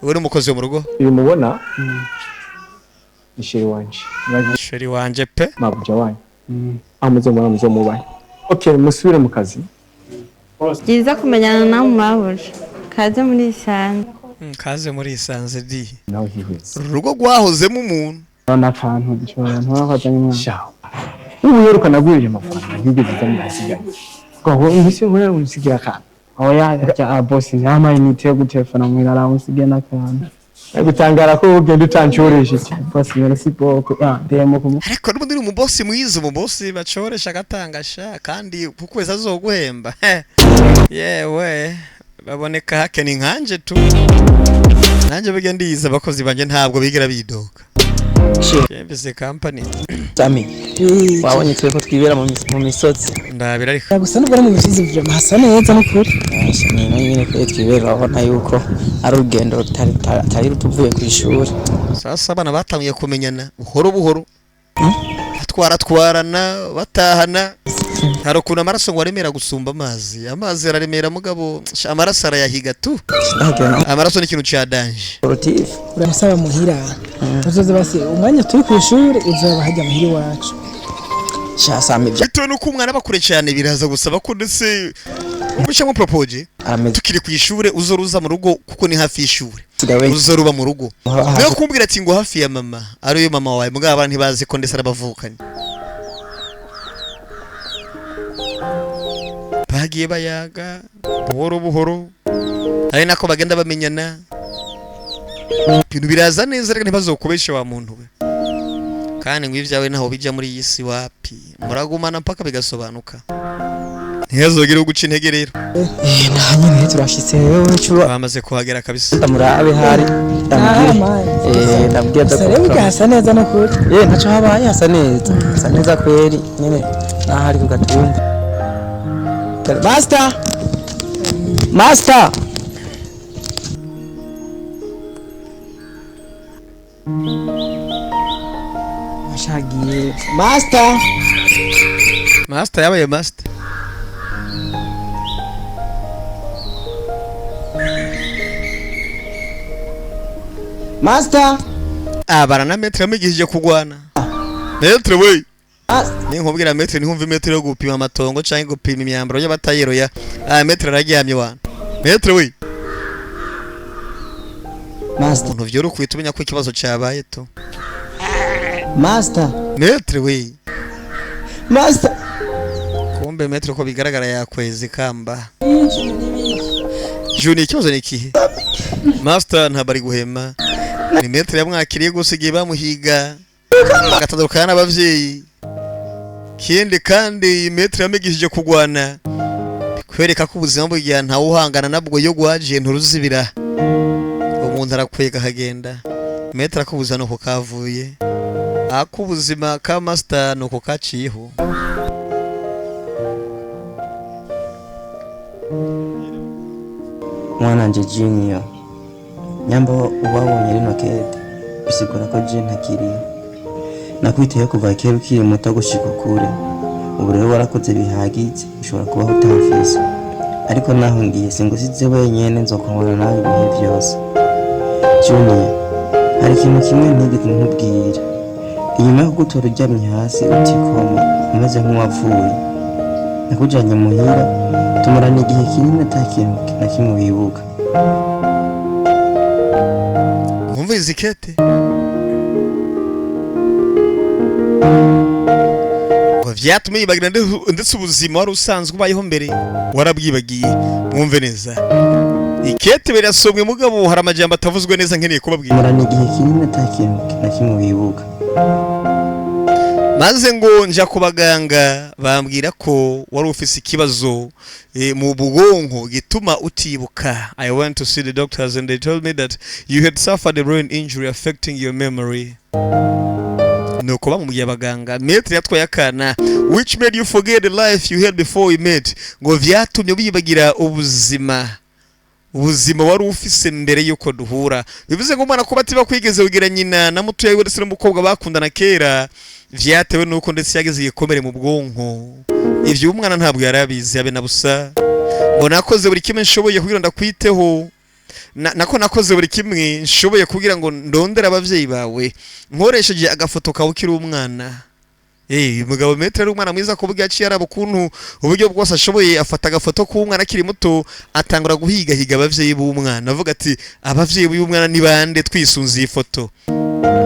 Uri umukozi wo mu rugo? Uyu mubona? Ni sheri wanje pe? Mabuja wanyu. Amuze mubaye. Okay, musubire mu kazi. Byiza kumenyana nawe mwahoje. Kaze muri Isanze. Kaze muri Isanze di. Nawe hihweze. Urugo gwahozemo umuntu. Bana kantu bishobora nturakajanye mwana. Shaho. Ubu yeruka nagurije amafaranga yigeze zamwe hasigaye. Ko ngo ngisi nkora unsigira kana. oya boss ntama inite yo gutelefona mu irara musige nakana gutangara ko ugenda utancoresha iki boss merci beaucoup ndemo kumu ariko n'ubundi ni umubosi mwiza umubosi bacoresha agatangasha kandi kukwezi azoguhemba yewe baboneka hakeni nkanje tu nanjye bige ndiza abakozi banje ntabwo bigira bidoga Chembese company Tami wabonye twe ko twibera mu misozi ndabira ariko gusa n'ubwo mu misozi vyo hasa neza n'ukuri ni nyine ko twibera abona yuko ari urugendo tari rutuvuye ku ishuri sasa abana batangiye kumenyana buhoro buhoro twarana batahana hari ukuntu amaraso ngo aremera gusumba amazi araremera mugabo amaraso arayahiga tu amaraso ni ikintu cya danje uramusaba muhira uzoze basi umwanya turi ku ishuri uzaba hajya muhira wacu shasame bitewe nuko umwana bakure cyane biraza gusaba ko ndetse ubushyamo propose tukiri ku ishuri uzoruza mu rugo kuko ni hafi y'ishuri uzoruba mu rugo niyo kumbwira ati ngo hafi ya mama ariyo mama wawe mugabo abantu ntibazi ko ndetse arabavukanye bagiye bayaga buhoro buhoro ari nako bagenda bamenyana ibintu biraza neza reka ntibazokubeshe wa muntu we kandi ngo ibyawe naho bijya muri iyi si wapi muragumana mpaka bigasobanuka ntihazogere guca intege rero nyine turashitse rero cyuba bamaze kuhagera kabisa ndamurabe hari ndabwiye ndabwiye hasa neza no kuri ntaco habaye hasa neza kweri nyine nahari ku gatumba Master Mashagiye Master yabaye master barana metre amigishije kugwana metre we ni nkubwira metre ni humva metre yo gupima amatongo cyangwa gupima imyambaro y'abatayero ya metre aragihamye wana metre we Master umuntu vyoro kwitumenya ko ikibazo cyabaye to Master metre we Master kumbe metre ko bigaragara yakwezi kamba Juni ikibazo ni kihe Master ntabari guhema ni metre yamwakiriye gusigiye bamuhiga agatandukana n'abavyeyi kindi kandi metre yamigishije kugwana kwereka ko ubuzima bw'igihe nta uhangana nabwo yo gwaje nturuzibira umuntu arakwega hagenda metre akubuza no kukavuye akubuzima ka master no kukaciyeho mwananje Junior nyamba ubabonye rino kede bisigura ko je ntakiriye nakwiteye kuva kera ukiri muto gushika kure ubu rero warakoze bihagitse ushobora kubaho utafise ariko naho ngiye singusize wenyene nzokubona nawe ibihe byose Junior hari ikintu kimwe ntigeze nkubwira inyuma yo gutora uryamye hasi utikoma umeze nk'uwapfuye nakujanye muhira tumurana igihe kinini atakintu na kimwe wibuka umva izikete vyatumye yibagira ndetse ubuzima wari usanzwe ubayeho mbere warabwibagiye mwumve neza ikete birasomwe mugabo hari amajambo atavuzwe neza nkeneye kubabwira tumurana igihe kinini atakintu na kimwe wibuka maze ngo nja ku baganga bambwira ko wari ufise ikibazo mu bwonko gituma utibuka. I went to see the doctors and they told me that you had suffered a brain injury affecting your memory. Nuko bamubwiye abaganga metre yatwaye akana which made you forget the life you had before we met, ngo vyatumye bibagira ubuzima wari ufise mbere yuko duhura. Bivuze ngo umwana ko bati bakwigeze ugira nyina na muto yawe ndetse n'umukobwa bakundana kera vyatewe nuko ndetse yageze yikomere mu bwonko. Ivyo umwana ntabwo yarabizi abe nabusa. Ngo nakoze buri kimwe nshoboye kugira ndakwiteho. Nakoze buri kimwe nshoboye kugira ngo ndondera abavyeyi bawe. Nkoresheje agafoto kawe ukiri umwana. Mugabo metre ari umwana mwiza kuvuga yaciye arabo kuntu uburyo bwose ashoboye afata agafoto k'umwana akiri muto atangura guhiga abavyeyi b'umwana avuga ati abavyeyi b'umwana ni bande twisunze iyi foto.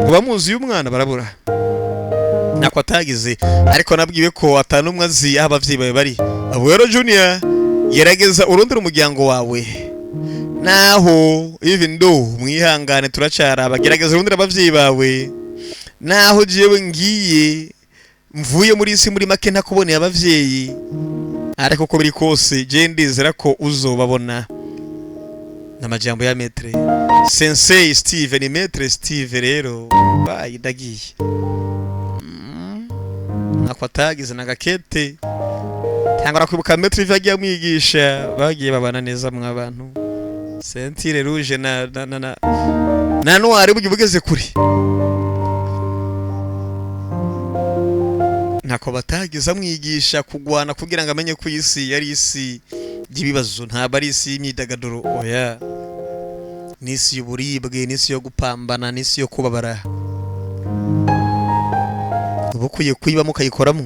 Kuba muzi uyu mwana barabura. Nako atagize ariko nabwiwe ko atanumwe azi abavyeyi bawe bari. Abo rero Junior gerageza urondera umuryango wawe naho even though mwihangane turacara abagerageza urondera abavyeyi bawe naho jewe ngiye mvuye muri isi muri make ntakuboneye abavyeyi ariko ko biri kose je ndizera ko uzobabona n'amajambo ya Maître Sensei Steve ni Maître Steve rero bayidagiye nakwatagize nagakete tangara kwibuka Maître Viagiye mwigisha bagiye babana neza mwabantu Sentire Rouge na Noir bugeze kuri ntako batagize amwigisha kugwana kugira ngo amenye ko isi yari isi y'ibibazo ntabwo ari isi y'imyidagaduro oya n'isi y'uburibwe n'isi yo gupambana n'isi yo kubabara ubukuye kuyibamo kayikoramo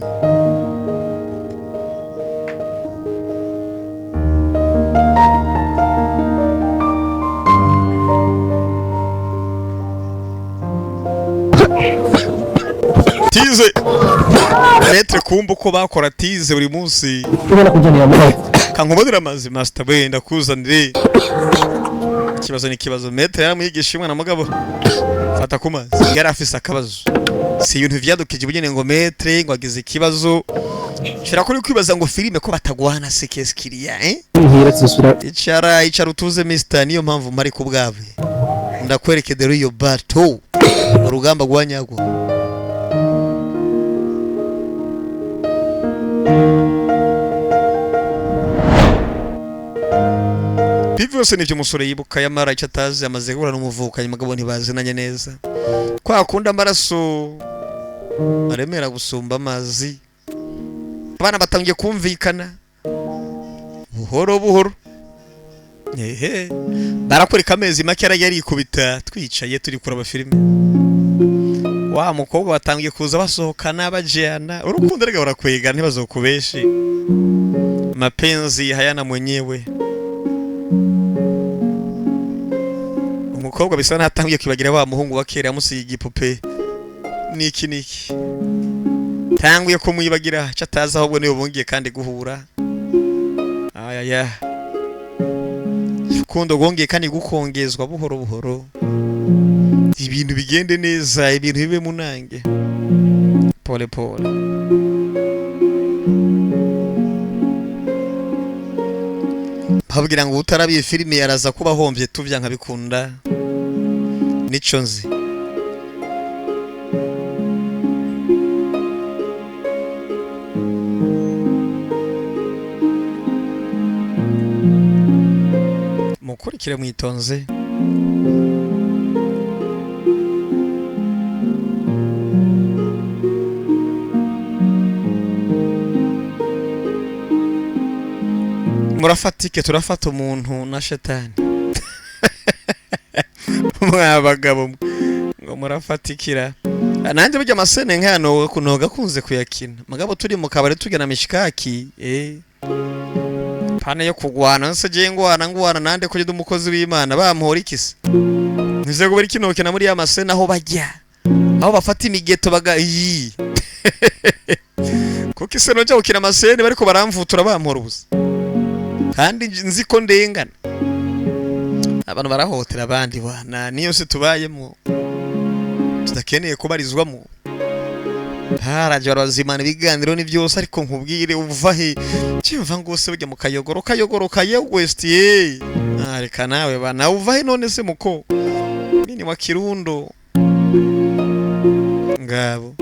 tize Maître kumba uko bakora tize buri munsi ubona kujyanira mu kankubonera amazi master benda kuzanire ikibazo ni kibazo Maître yaramwigisha umwana mugabo fata ku mazi yari afise akabazo si ibintu vyadukije bunyene ngo Maître ngo agize ikibazo shira kuri kwibaza ngo filime ko batagwana se keskiriya icara utuze Mr niyo mpamvu mari kubwawe ndakwereke the real battle urugamba rwanyago Byose nivyo musore yibuka yamara icyo atazi amaze guhura n'umuvukanye mugabo ntibazinanye neza kwa kunda amaraso aremera gusumba amazi abana batangiye kumvikana buhoro buhoro ehe barakurika amezi make yari ikubita twicaye turi kuraba filime wa mukobwa batangiye kuza basohokana bajana urukundo rega barakwega ntibazokubeshe mapenzi hayana mwenyewe umukobwa bisa natangiye kwibagira wa muhungu wa kera yamusiye igipupe niki tanguye ko muyibagira cyataza ahubwo niyo bungiye kandi guhura ayaya kundo gongeye kandi gukongezwa buhoro buhoro ibintu bigende neza ibintu bibe munange pole pole babwira ngo utarabiye filime yaraza kuba hombye tuvya nkabikunda nico nzi mukurikire mwitonze murafatike turafata umuntu na shetani mwabagabo ngo murafatikira nanjye burya amasene nkano kunoga kunze kuyakina mugabo turi mu kabare tugena mishikaki pane yo kugwana nse je ngwana nande ko umukozi w'Imana bamuhora ikisi nize go bari kinoke na muri ya masene aho bajya aho bafata imigeto baga iyi kuko iseno cyo ukina amasene bariko baramvutura bamuhora ubusa kandi nzi ko ndengana abantu barahotera abandi bana niyo se tubayemo tudakeneye kubarizwamo haraje barazimana ibiganiro ni byose ariko nkubwire uvahe cyumva ngose bujya mu kayogoro kaye West reka nawe bana uvahe none se muko nini wa Kirundo ngabo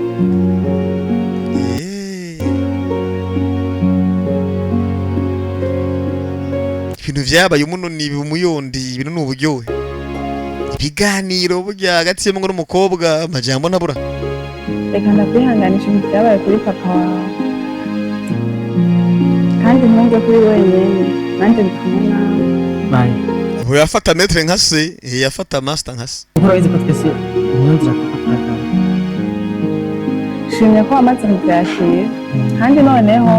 ibintu vyabaye umunoni umuyondi ibintu n'uburyohe ibiganiro burya hagati y'umwe n'umukobwa amajambo nabura reka ndakwihanganisha ibintu byabaye kuri papa wawe kandi ntunge kuri wenyine nanjye ndikumwe nawe ubu yafata Maître nka se yafata Master nka se urabizi ko twese imyumvire kuko shimye ko wamaze kubyakira kandi noneho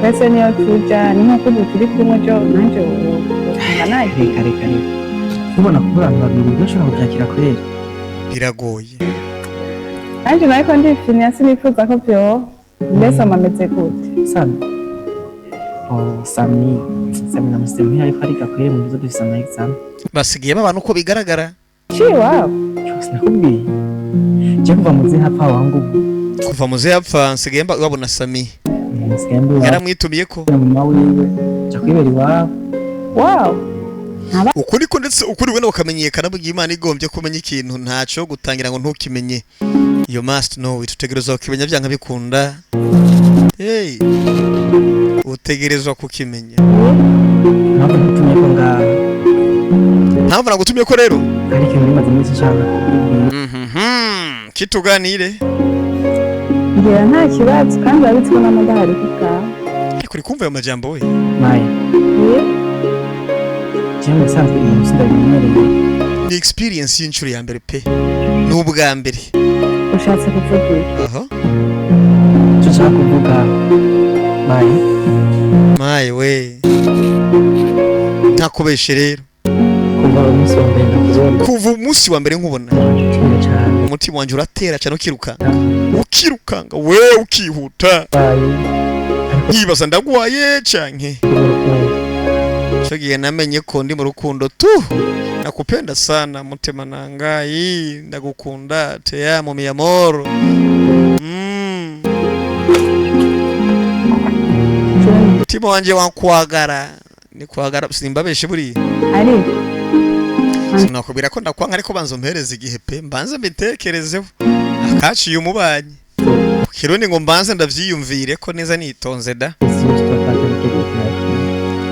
twese niyo tuja ni nko kuba turi kumwe jo nanjye reka kubona ko abantu babiri bashobora kubyakira kwera biragoye nanjye nawe ko ndifiniya sinifuza ko byo mbese amameze gute sana Sami na Musemi ariko ariko kwere mu byo dufisa na exam. basigaye babana uko bigaragara. Chiwa. Cyose nakubwiye. Je kuva muzi hapa wangu. Kuva muze yapfa nsigaye babona Sami. Nsigaye yaramwitumiye ko mama wiwe cyo kwibera iwabo. Wow. ukuri ko ndetse ukuri we bakamenyekana bugiye Imana igombye kumenya ikintu ntaco gutangira ngo ntukimenye. You must know it, utegerezwa kukimenya byanga bikunda. Hey, utegerezwa kukimenya. Ntabwo ntutumye ko ngaho. Ntabwo nagutumye ko rero. Ariko ndimaze iminsi nshaka kubwira. Kituganire. Ngira nta kibazo kandi babitswe n'amagare kuka. Kuri kumva ayo majambo we. Maya. Cyangwa sanzwe ibintu sindabimenyereye. Ni experience y'inshuro ya mbere pe. N'ubwa mbere. Ushatse kuvuga. Aha. Tushaka kuvuga. Maya. Maya we. Ntakubeshe rero. Kuva umunsi wa mbere nkubona. Umutima wanjye uratera cyane ukirukanga we ukihuta. Nkibaza ndagwaye canke. Shogiye namenye ko ndi mu rukundo tu. Nakupenda sana mutima nangai, ndagukunda te amo mi amor. Mutima wanje wankwagara. Ni kwagara simbabeshe buri. Ari. Sinakubwira ko ndakwanga ariko banzo mpereza igihe pe mbanze mbitekerezeho. Akaciye umubanyi. Kirundi ngo mbanze ndavyiyumvire ko neza nitonze da.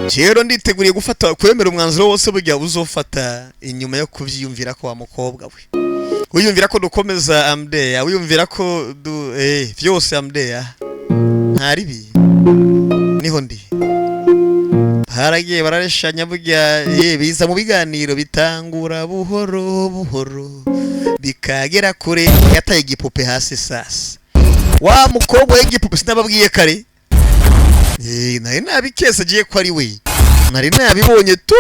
Jero nditeguriye gufata kwemera umwanzuro wose burya uzofata inyuma yo kuvyiyumvira ko wa mukobwa we. Uyumvira ko dukomeza amdeya, uyumvira ko vyose amdeya. Ntaribi. Niho ndi. Haragiye barareshanya burya biza mu biganiro bitangura buhoro buhoro bikagera kure yataye igipupe hasi sasa. Wa mukobwa w'igipupe sinababwiye kare. Nari nabikese agiye ko ari we. Nari nabibonye tu.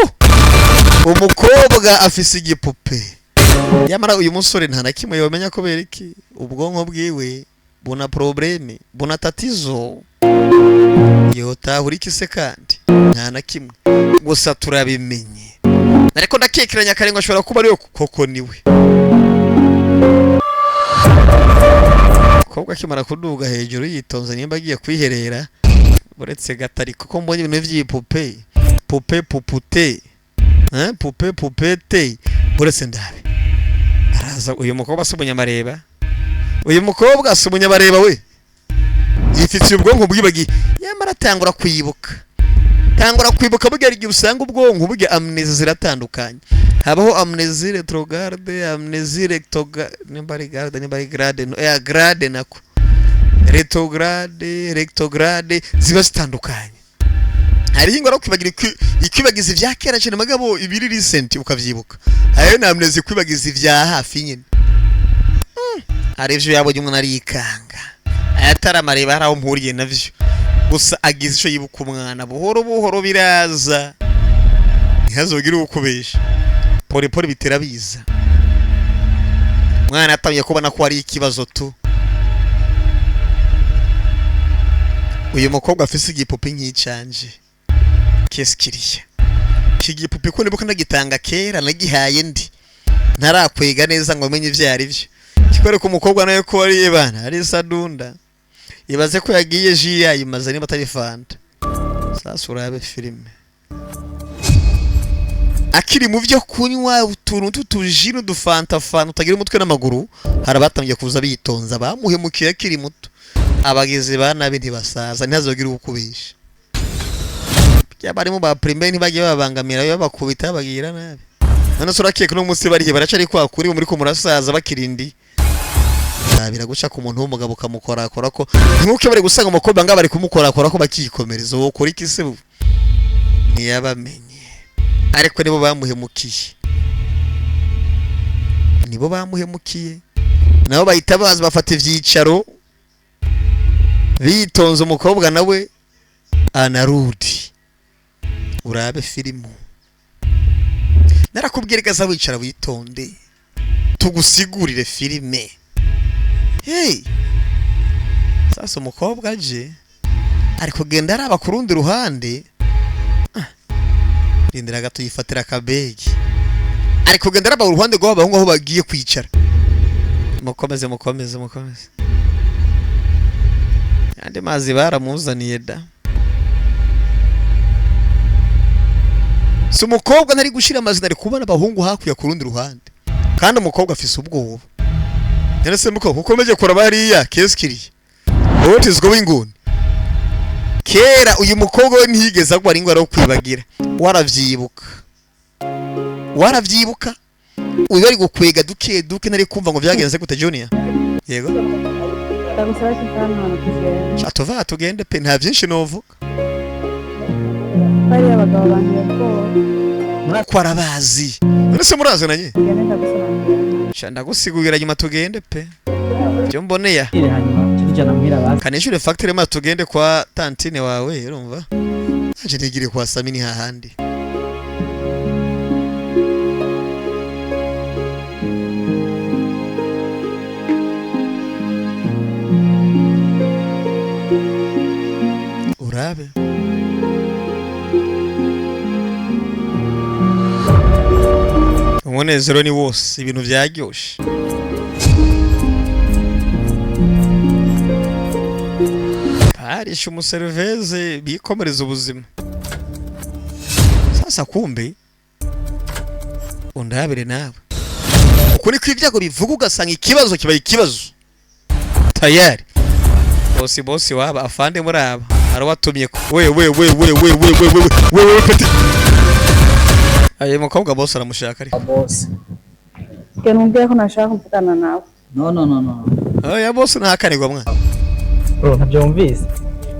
Umukobwa afise igipupe. Yamara uyu musore nta nakimwe yomenya ko beriki ubwonko bwiwe buna probleme, buna tatizo. Yotahura ikise kandi nta nakimwe. Gusa turabimenye. Nariko ndakekeranya kare ngo ashobora kuba ari yo koko niwe. Kobwa kimara kuduga hejuru yitonze nimba agiye kwiherera. Buretse gatari kuko mbonye ibintu vy'ipupe. Pupe pupute. Pupe pupete. Buretse ndabe. Araza uyu mukobwa asumunya uyu mukobwa asumunya bareba we. Yifitiye ubwonko bwibagi. Yamara tangura kwibuka. Tangura kwibuka burya igihe usanga ubwonko burya amnesia ziratandukanye. Habaho amnesia retrograde, amnesia grade nako. Retrograde ziba zitandukanye. Hari ingora kwibagira ikwibagiza ivya kera cyane magabo ibiri recent ukavyibuka. Ayo na amnesia kwibagiza ivya hafi nyine. Hari ivyo yabonye umuntu ari ikanga. Ayatara mareba haraho mpuriye navyo. Gusa agize ico yibuka umwana buhoro buhoro biraza. Ntihazogira ukubesha. Pore pore bitera biza. Mwana atamye kubona ko ari ikibazo tu. Uyu mukobwa afise igipupe nk'icanje. Keskiriye. Kigipupe ko nibuka ndagitanga kera nagihaye ndi. Ntarakwega neza ngo menye ivyo ari byo. Kikore ko umukobwa nayo ko ari bana ari sadunda. Ibaze ko yagiye jiya imaze niba atari fanta. Sasa urabe filime. Akiri mu byo kunywa utuntu tutujino dufanta fanta utagira umutwe n'amaguru harabatangiye kuza bitonza bamuhemukiye akiri muto. Abagize bana bindi basaza ntihazogira ukubisha. Byabarimo ba primaire ntibagiye babangamira yo bakubita bagira nabi. None surakeka no munsi bariye baracari kwa kuri muri ko murasaza bakirindi. Biraguca ku muntu w'umugabo ukamukora akora ko nkuko bari gusanga umukobwa ngaba bari kumukora akora ko bakikomereza wo kuri kise ntiyabamenye ariko nibo bamuhemukiye nabo bahita baza bafata ivyicaro bitonze umukobwa nawe anarudi urabe filmu narakubwira gaza wicara witonde tugusigurire filime. Hey, sasa umukobwa aje ariko genda araba ku rundi ruhande rindira gato yifatira akabegi ariko genda araba uruhande rw'abahungu aho bagiye kwicara mukomeze andi mazi baramuzaniye da si umukobwa ntari gushira amazina ari kubona abahungu hakuya ku rundi ruhande kandi umukobwa afise ubwoba nese mukobwa ukomeje kora bariya keskiri what is going on kera uyu mukobwa we ntiyigeze agwa ingwara yo kwibagira waravyibuka uyu bari gukwega duke nari kumva ngo vyagenze gute Junior yego ndagusaba cyane tugende atova tugende pe nta byinshi novuga bari abagabo banjye ko murakora abazi nese murazananye tugende ndagusobanurira ndagusigurira nyuma tugende pe byo mboneye hanyuma tujyana muhira bazi kanishure factory ma tugende kwa tantine wawe urumva aje nigire kwa Samini hahandi urabe umunezero ni wose ibintu byaryoshe harisha umuseriveze bikomereza ubuzima sasa kumbe undabire nawe ukuri kw'ibyago bivuga ugasanga ikibazo kibaye ikibazo tayari bosi waba afande muraba arawatumye we peti aye mukobwa boss aramushaka ari boss kenumbiye ko nashaka kuvugana nawe no ya boss ntakanirwa mwana bro ntabyumvise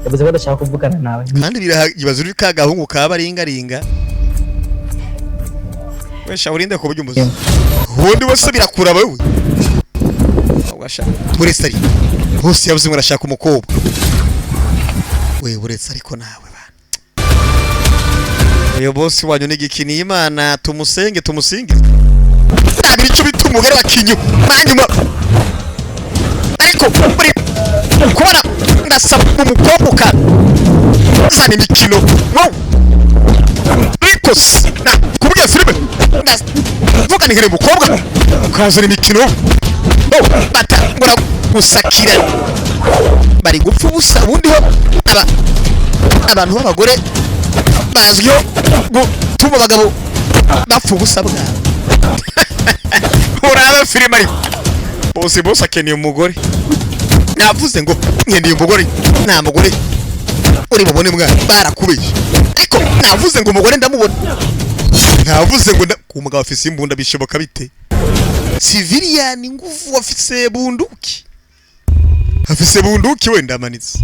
yavuze ko adashaka kuvugana nawe kandi biragibaza uri ka gahungu kaba ringa wesha urinde ko byumuze hundi wese birakuraba wewe ugashaka buretse ari hose yavuze ngo arashaka umukobwa we buretse ariko nawe bana uyo boss wanyu nigikiniye Imana tumusinge ntabiri cyo bituma umugore wakinyu manyuma ariko muri kubona ndasaba umukobwa zana imikino wow rikos na kubya filime vuga ni umukobwa ukazana imikino bata ngora gusakira bari gupfa ubusa bundi ho abantu b'abagore bazwiho gutuma abagabo bapfa ubusa bwabo urabe filime ariko bose akeneye umugore navuze ngo nkeneye umugore nta mugore uri bubone mwana barakubeshye ariko navuze ngo umugore ndamubona navuze ngo umugabo afise imbunda bishoboka bite civilian nguvu afise bunduki wenda amanitse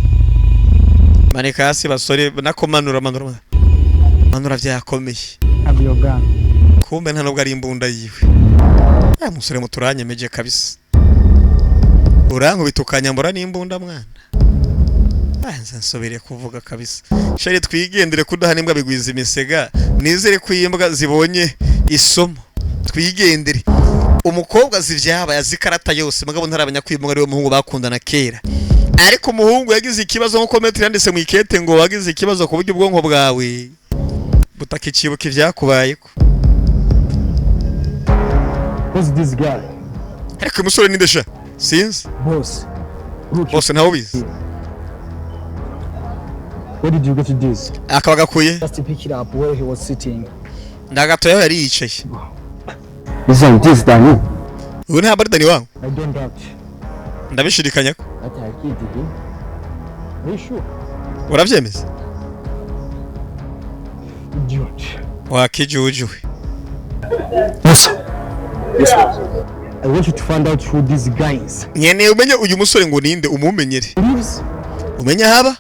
manika hasi basore nako manura vyakomeye abiyogana kumbe nta nubwo ari imbunda yiwe musore muturanyemeje kabisa urango bitukanyambura n'imbunda mwana banza nsobere kuvuga kabisa shari twigendere kudahanembwa bigwiza imisega nizere kwimbwa zibonye isomo twigendere umukobwa zivyaba yazikarata yose mugabo ntarabanya kwimwa ari we muhungu bakundana kera ariko umuhungu yagize ikibazo nko comment yanditse mu ikete ngo wagize ikibazo ku buryo ubwonko bwawe butakikibuka ivyakubayeko Who's this guy? ariko umusore nindesha sinzi boss ntawo bizi Where did you get this? akaba gakuye Just to pick it up where he was sitting. ndagatoya yari yicaye Isn't this Dani? ubu nta bari Dani wangu I don't doubt. ndabishirikanya ko That I killed him. Are you sure? uravyemeza Idiot. wakijujuwe Yes. I want you to find out who these guys. nyene umenye uyu musore ngo ninde umumenyere Lives. umenye haba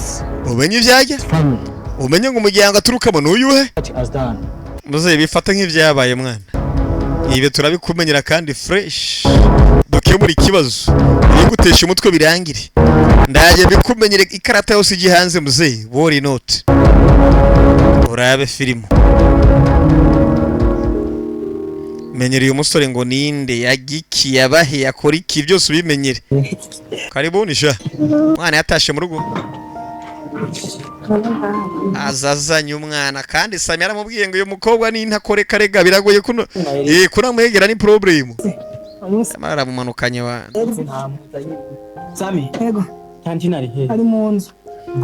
umenye ivyajya Family. umenye ngo umuryango aturukamo n'uyuhe What has done? muze bifata nk'ivyabaye mwana ibe turabikumenyera kandi fresh dukemura ikibazo bigutesha umutwe birangire ndaje bikumenyere ikarata yose igihanze muze worry not urabe filimo menyere uyu musore ngo ninde yagiki yabahe yakora iki byose ubimenyere karibuni sha mwana yatashe mu rugo azazanye umwana kandi Sami yaramubwiye ngo uyu mukobwa ni ntakoreka rega biragoye kuno kuramwegera ni problem amara mumanukanye wa Sami yego tantina ari he ari mu nzu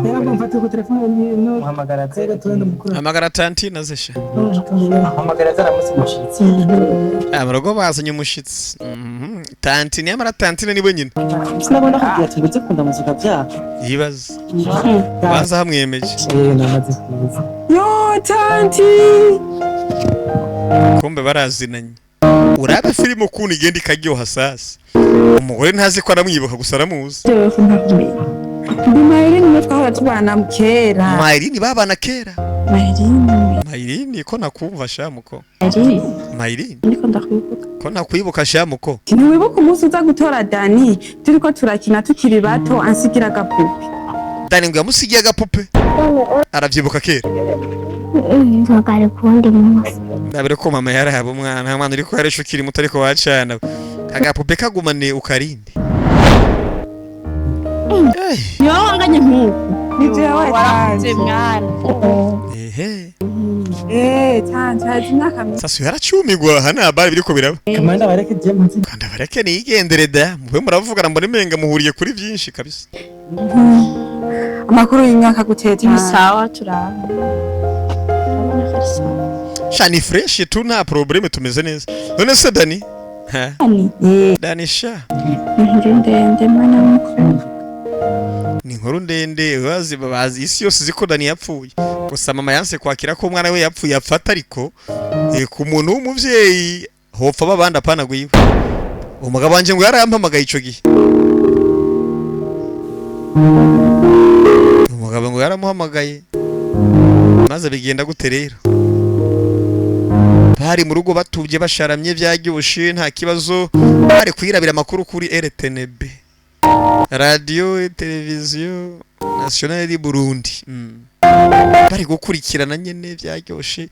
rero mfate ku telefone no muhamagara tsega tuende mukuru amagara tantina zesha muhamagara zaramusi mushitsi amrogo bazanye umushitsi tantina yamara tantina nibo nyine sinabona kugira tubitse kunda muzika bya yibaza baza hamwemeje namaze kuza yo tanti kumbe barazinanye uraba filime ukuntu igenda ikajyoha sasa umugore ntazi ko aramwibuka gusa aramuzi ndi Mayrini mwe twahora tubana kera Mayrini babana kera Mayrini ko nakumva shamuko Mayrini ndiko ndakwibuka ko nakwibuka shamuko ntiwibuka umunsi uza gutora Dani turiko turakina tukiri bato ansigira agapupe Dani ngo yamusigiye agapupe aravyibuka kera ntugare kundi munsi ndabere ko mama yarahaba umwana uriko yaresha ukiri muto ariko wacana agapupe kagumane ukarinde Yo wanganye nkuko. Nije watanze mwana. Tanza zinaka. Sasa yaracumigwa hana bari biriko biraba. Kamanda bareke je munsi. Kanda bareke ni igendere da. Mwe muravugana mbone menga muhuriye kuri byinshi kabisa. Amakuru y'inyaka guteta. Ni sawa turaba. Shani fresh tu nta problem tumeze neza. None se Dani? Ha. Dani sha. ndende mwana mukuru. Ni inkuru ndende bazi isi yose ziko Dani yapfuye. Gusa mama yanse kwakira ko umwana we yapfuye afata ariko ku muntu w'umuvyeyi hopfa babanda pana gwiwe. Umugabo wanje ngo yarampamagaye ico gihe. Umugabo ngo yaramuhamagaye. Maze bigenda gute rero? Bari mu rugo batubye basharamye byagyushe nta kibazo bari kwirabira makuru kuri RTNB. Radio Televiziyo Nationale du Burundi. Bari gukurikirana nyene byagyoshe.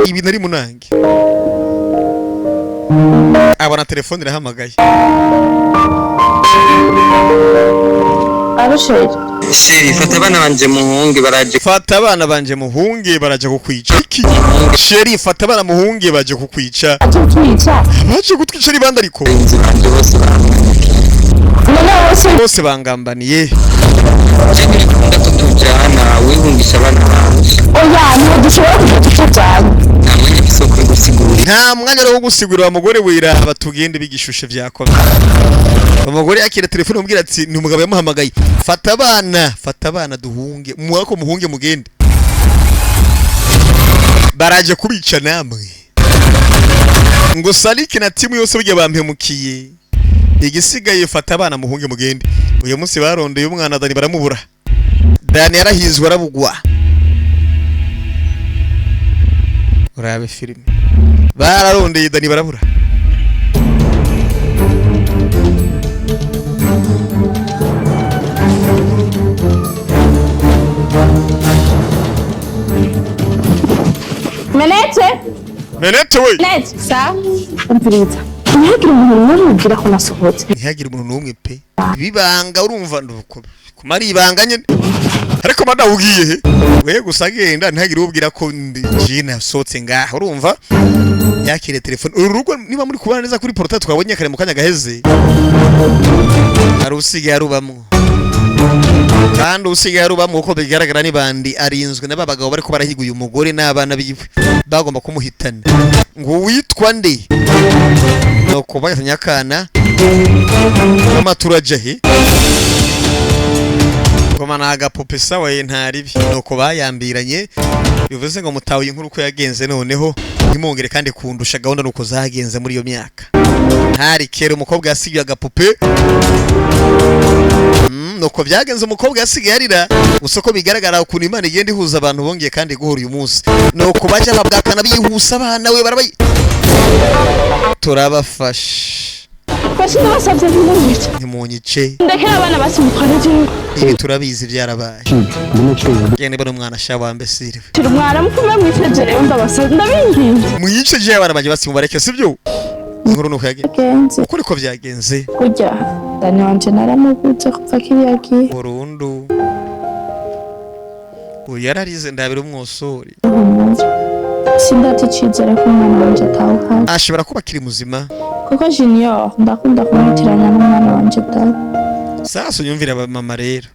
Ibi nari munange. Abana telefone irahamagaye. Abasheri. Sheri fata abana banje muhunge baraje. Fata abana banje muhunge baraje kukwica. Sheri fata abana muhunge baje kukwica. Baje gutwica ari banda ariko. Inzu banje bose bose bangambaniye. Jeni kunda kutujana wihungisha abana banje. Oya ni dushobora kutujana. Namwe isoko gusigura. Nta mwanya wo gusigurira umugore wira batugende bigishushe byakora. Umugore yakira telefone umubwira ati ni umugabo yamuhamagaye. Fata abana duhunge. Mwako muhunge mugende. Baraje kubica namwe. Ngo Saliki na timu yose bige bampemukiye. Igisigaye fata abana muhunge mugende. Uyu munsi barondeye umwana Dani baramubura. Dani yarahizwe arabugwa. Urabe filime. Bararondeye Dani barabura. Menete we. Menete, sa? Umviriza. Ntihagire umuntu n'umwe ugira ko nasohotse. Ntihagire umuntu n'umwe pe. Bibanga urumva nduko. Kumari ibanga nyene. Ariko mada ugiye he? We gusagenda ntihagire ubwira ko njina sotse ngaho urumva? Yakire telefone. Urugo niba muri kubana neza kuri portal twabonye kare mu kanya gaheze. Arusige yarubamwo. Kandi usigaye yarubamwo uko bigaragara ni bandi arinzwe n'abagabo bariko barahiguye umugore n'abana biwe. Bagomba kumuhitana. Ngo witwa nde? No kubayanya kana. Mama turaje. Goma naga pope sawe ntaribi. Nuko bayambiranye. Bivuze ngo mutawe inkuru ko yagenze noneho nimongere kandi kundusha gahunda nuko zagenze muri iyo myaka. Hari kera umukobwa yasigiye agapupe. Nuko byagenze umukobwa yasigaye arira usoko bigaragara ukuntu Imana igenda ihuza abantu bongeye kandi guhura uyu munsi. Nuko baje babwakana bihusa abana we barabaye. Turabafasha. Kwasi nabasabye ntimunyice. Ntimunyice. Ndekera abana basimukana je. Ibi turabizi byarabaye. Gende bano mwana shawa mbesire. Turi mwana mukuma mwiceje rero ndabasabye ndabinginze. Mwice je abana baje basimubareke sibyo? Inkuru nuko yagenze. Uko niko byagenze. Kujya Dani wanje naramuguze kuva kiriya gihe. Burundu. Yararize ndabira umwosori. Sindati icizere ko umwana wanje atawuhari. Ashobora kuba akiri muzima. Kuko Junior ndakunda kumutiranya n'umwana wanje da. Sasa unyumvira mama rero.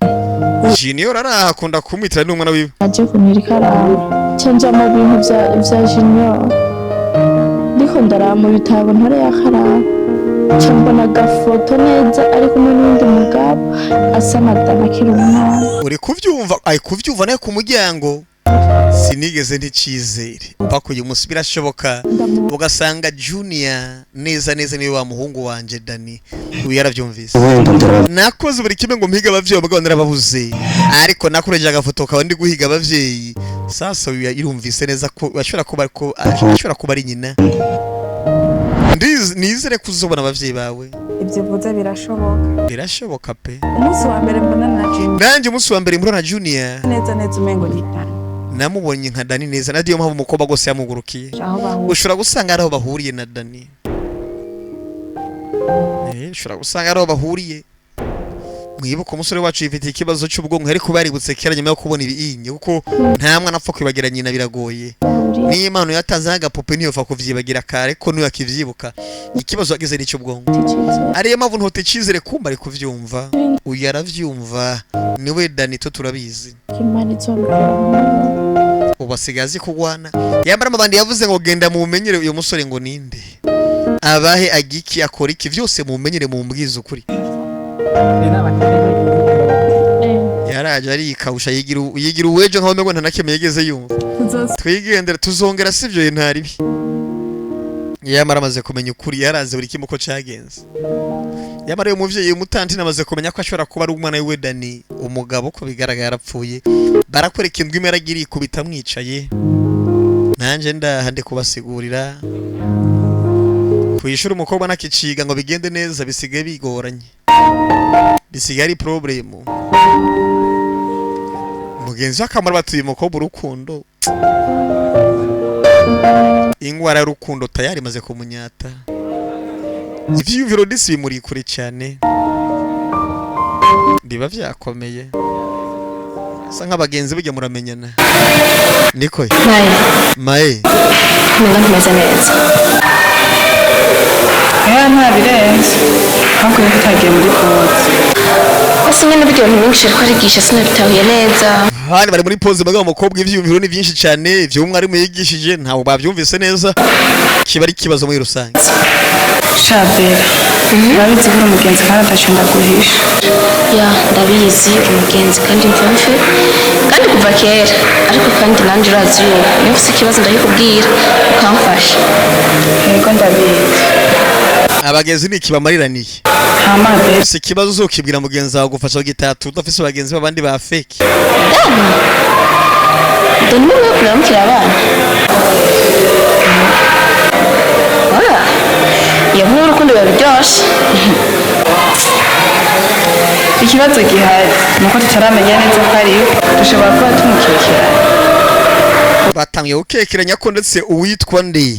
Junior arakunda kumwitiranya n'umwana wiwe. Aje kunyereka aramu. Canja mu bintu vya Junior. Ndiko ndaraba mu bitabo ntare yakaramu. Chambona gafoto neza ari kumwe n'undi mugabo asa na Dana akiri umwana. Uri kuvyumva kuvyumva nayo ku muryango. Sinigeze nticizere pako uyu munsi birashoboka ugasanga Junior neza niwe wa muhungu wanje Dani uyu yaravyumvise nakoze buri kimwe ngo mpiga abavyeyi bagabo narababuze ariko nakureje agafoto kawe ndi guhiga abavyeyi sasa uyu irumvise neza ko ashobora kuba ari nyina nizere kuzobona abavyeyi bawe ibyo vuze birashoboka pe umunsi wa mbere mbona na Junior nanje umunsi wa mbere mbona na Junior neza umengo ni Dani namubonye nka Dani neza nadiyo mpamvu umukobwa gose yamugurukiye ushobora gusanga araho bahuriye na Dani ushobora gusanga araho bahuriye mwibuka umusore wacu yifitiye ikibazo cy'ubwonko ariko baributse kera nyuma yo kubona ibinye kuko nta mwana apfa kwibagira nyina biragoye niyo impano yatanze agapupe niyo fa kuvyibagira kare ko niyo akivyibuka ikibazo yagize ni cy'ubwonko ariyo mpamvu ntote icizere kumba ari kuvyumva uyu yaravyumva niwe Dani to turabizi ubasigazi kugwana yambara amabandi yavuze ngo genda mu menyere uyu musore ngo ninde abahe agiki akora iki vyose mu menyere mu mbwiza ukuri yaraje ari ikawusha yigira uwejo nkaho mego ntanakeme yegeze yumva twigendera tuzongera sivyo ntaribi yamara amaze kumenya ukuri yaraze buri kimwe ko cagenze yamara uyu muvyeyi umutanti namaze kumenya ko ashobora kuba ari umwana we Dani umugabo ko bigaragara yarapfuye barakwereka indwi meragiri kubita mwicaye nanje ndahande kubasigurira kwishura umukobwa nakiciga ngo bigende neza bisigaye bigoranye bisigaye ari problemu mugenzi akamara batuye umukobwa urukundo ingwara y'urukundo tayari maze kumunyata ivyumviro disi bimuri kure cyane biba vyakomeye sa nk'abagenzi bijya muramenyana niko Mae Nanga ntumeze neza nta birenze ahubwo yitagiye muri pause ese nyine n'ibyo ntimwinshi ariko arigisha sinabitahuye neza hano bari muri pause bagabo umukobwa ivyumviro ni byinshi cyane ivyo umwarimu yigishije ntawo bavyumvise neza kiba ari kibazo muri rusange Shabera urabizi ko umugenzi kandi atashonda guhisha ya ndabizi umugenzi kandi mfamfe kandi kuva kera ariko kandi nanje urazi yo niba ufite ikibazo ndabikubwira ukamfasha yego ndabizi abagenzi ni kibamariraниye hamade si kibazo uzokibwira mugenzi wawe gufasha gitatu udafise abagenzi babandi ba fake Dani mwe kuramukira abana ya nkuru urukundo biryoshe ikibazo gihari nuko tutaramenya neza ko ari dushobora kuba tumukekera batangiye gukekeranya ko ndetse uwitwa nde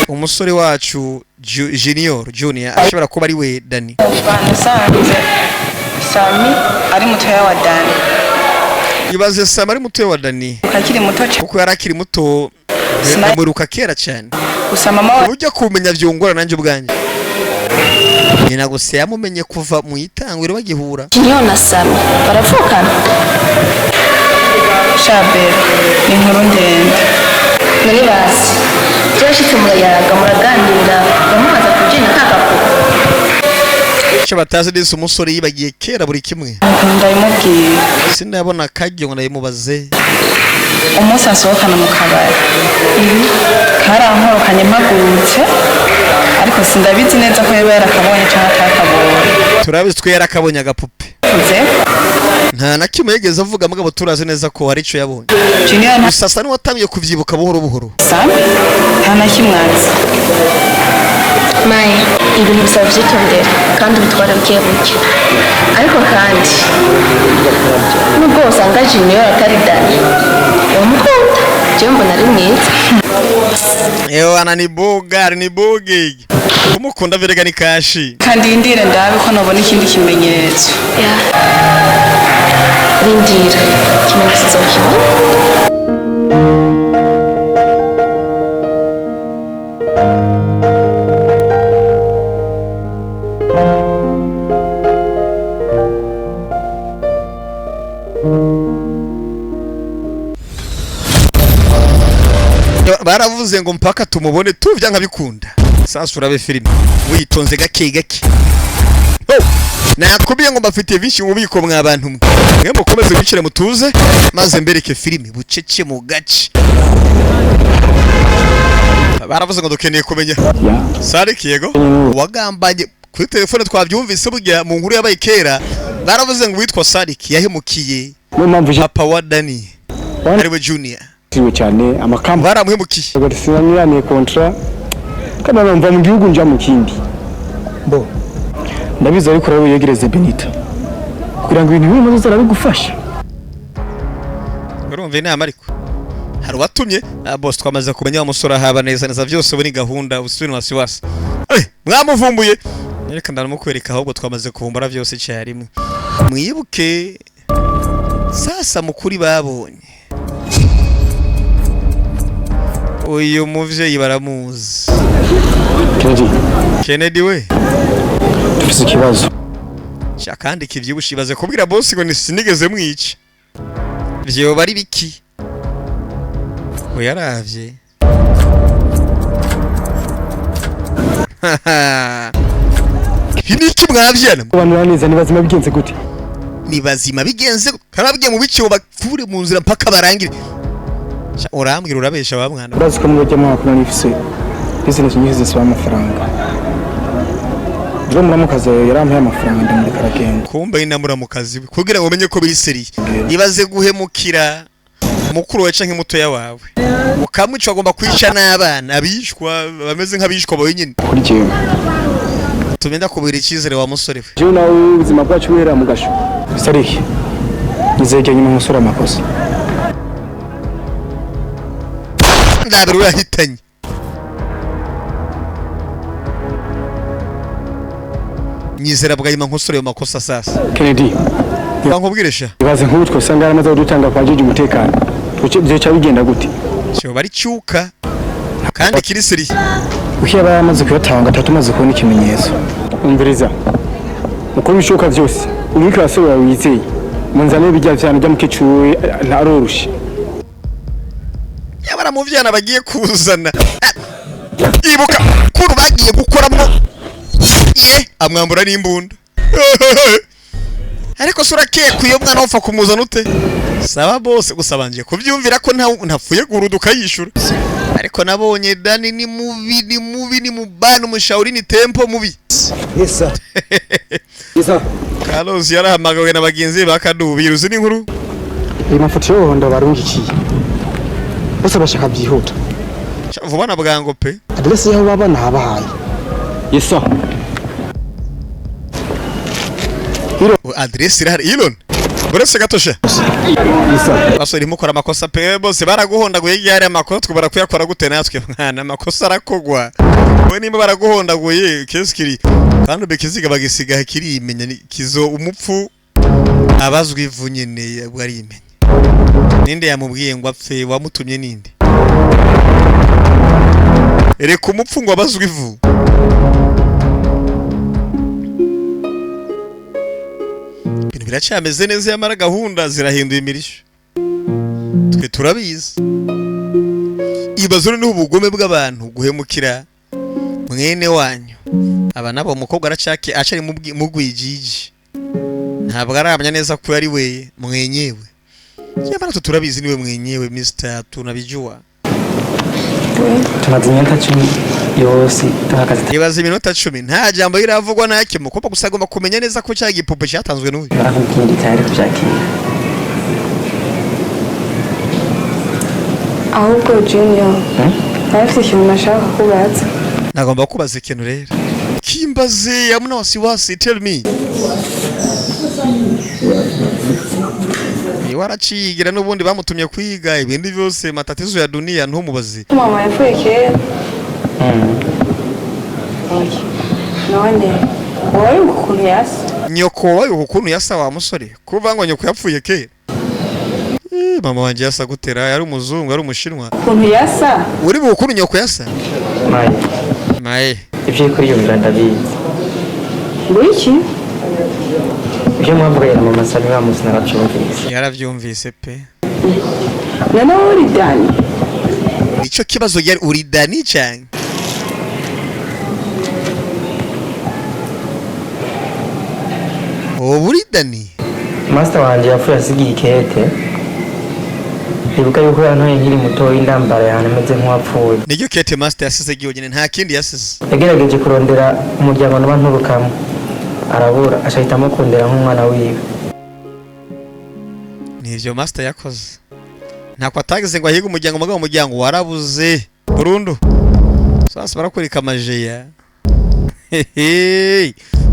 umusore wacu Junior ashobora kuba ari we Dani nasanze Sami ari mutoya wa Dani ibaze Sami ari mutoya wa Dani akiri muto kuko yarakiri muto muruka kera cyane gusa mama we ujya kumenya vyongora nanje ubwanje nyina gusa yamumenye kuva mu itangiro bagihura Junior na Sami baravukana Shabera ni inkuru ndende nari basi byashitse murayaga muraganira bamubaza kujina kagapo cyo batazi dese umusore yibagiye kera buri kimwe ndabimubwira sindabona akajyo ngo ndayimubaze umunsi asohokana mu kabari karankorokanye mpagurutse ariko sindabizi neza ko yaba yarakabonye cyangwa atakabonye turabizi ko yarakabonye agapupe uze nta na kimwe yigeze avuga mugabo turazi neza ko hari ico yabonye Junior na gusa sani watamye kuvyibuka buhoro buhoro Sami nta na kimwe azi Mai ibintu bisaba byitondera kandi bitwara buke buke ariko kandi nubwo usanga Junior atari Dani umukunda je mbona ari mwiza ni boge umukunda verega ni kashi kandi indire ndabe ko nobona ikindi kimenyetso rindira ikimenyetso uzokibona. Baravuze ngo mpaka tumubone tuvya nkabikunda. Sasa urabe filime witonze gake gake. Nakubiye ngo mbafitiye byinshi ububiko mwabantu mwe. Mwe mukomeze bicire mutuze maze mbereke filime bucece mu gace. Baravuze ngo dukeneye kumenya. Sadik yego wagambanye kuri telefone twabyumvise burya mu nkuru yabaye kera. Baravuze ngo witwa Sadik yahemukiye Papa wa Dani ariwe Junior cyane amakamba baramuhemukiye bagasinyanye kontra kana numva mu gihugu nja mu kindi bo ndabizi ariko rero yegereze Benita kugira ngo ibintu bimwe zara bigufasha urumva inama ariko hari watumye boss twamaze kumenya umusora haba neza neza byose buri gahunda usubira wasiwasi mwamuvumbuye reka ndamukwereka ahubwo twamaze kuvumbura byose cyarimwe mwibuke sasa mukuri babonye uyu muvyeyi baramuzi Kennedy we tufise ikibazo cyakandi kivyibushibaze kubwira boss ngo sinigeze mwica vyo bari biki uyaravye Hiniki mwavyana abantu neza nibazima bigenze gute nibazima bigenze karabwiye mu bice bapfure mu nzira mpaka barangire urambwira urabesha wa mwana urazi ko mujya mu hakuna nifise business nyinshi zisaba amafaranga bwo muramukaze yarampaye amafaranga ndamuri karagenda kumba inamuramukazi kugira ngo umenye ko biri seriye nibaze guhemukira mukuru wacu nk'umutoya wawe ukamwica agomba kwica n'abana abishwa bameze nk'abishwa bawe nyine kuri jewe tumenda kubira ikizere wa musore we jewe nawe ubuzima bwacu buhera mu gasho Sadik nizege nyuma musora amakosa ndabiro yahitanye nyizera bwayima nkosore mu makosa sasa Kennedy bankubwiresha ibaze nk'ubu twasanga yaramaze kudutanga kwa jeje umutekano byo bigenda gute cyo bari cyuka kandi kiri seri ukiye baramaze kuyatanga tatumaze kubona ikimenyetso umviriza uko bishoka byose ubika asoro yawe yizeye munzane bijya cyane bya mukecuwe ntarorushe yabara mu vyana bagiye kuzana ibuka kuru bagiye gukoramo ye amwambura n'imbunda ariko sura kekuye umwana wapfa kumuzana ute saba bose gusabanje kuvyumvira ko ntapfuye guruduka yishura ariko nabonye Dani ni mubi ni mubana umushauri ni tempo mubi yesa yesa Carlos yarahamagawe na bagenzi bakadubi uzi ni nkuru iyi mafoto yo ndo barungikiye bose bashaka byihuta vuba na bwango pe adresse yaho baba nabahaye yesa adresse irahari Elon burese gatosha basore irimo kora amakosa pe bose baraguhondaguye yari amakosa twubara kuyakora gute natwe mwana amakosa arakogwa we nimba baraguhondaguye keskiri kandi bekiziga bagisiga hakiri imenya kizo umupfu abazwi ivu nyene bwari imenya ninde yamubwiye ngo apfe wamutumye ninde ereka umupfu ngo abazwi ivu biracameze neza yamara gahunda zirahinduye imirisho twe turabizi ibazuru n'ubugome bw'abantu guhemukira mwene wanyu aba nabo umukobwa aracake acari mu gwigiji ntabwo aramenya neza ko yari we mwenyewe yamara turabizi niwe mwenyewe Mr. tunabijua tumaze iminota 10 yose tuhagaze ibaze iminota 10 nta jambo iravugwa nake mukobwa gusa agomba kumenya neza ko cya gipupe cyatanzwe n'uyu barakindi cyari kujakira ahubwo Junior nafite ikintu nashaka kubaza nagomba kubaza ikintu rero kimbaze yamuna wasiwasi tell me waracigira n'ubundi bamutumye kwiga ibindi byose matatizo ya dunia ntumubaze mama yapfuye kera none wari ukuntu yasa nyoko wayo ukuntu yasa wa musore kuva ngo nyoko yapfuye kera. Mama wanje yasa gutera yari umuzungu yari umushinwa. Ukuntu yasa Uri mu ukuntu nyoko yasa? Maye. Ibyo kuri iyo ndabizi. ngwiki Ibyo mwavugaye na mama Sami wa musi naracyumvise. Yaravyumvise pe. nana uri Dani Ico kibazo yari uri Dani cyane. Uri Dani. Master wanje yapfuye asigiye ikete. Ibuka yuko yantoye nkiri muto indambara yanemeze nk'uwapfuye. Niryo kete master yasize gihonyene nta kindi yasize. Yagerageje kurondera umuryango n'abanturukamo. Arabura ashahitamo kundera nk'umwana wiwe. Nivyo master yakoze. Ntako atagize ngo ahiga umuryango mugabo umuryango warabuze burundu. Sasa barakurika amajeya.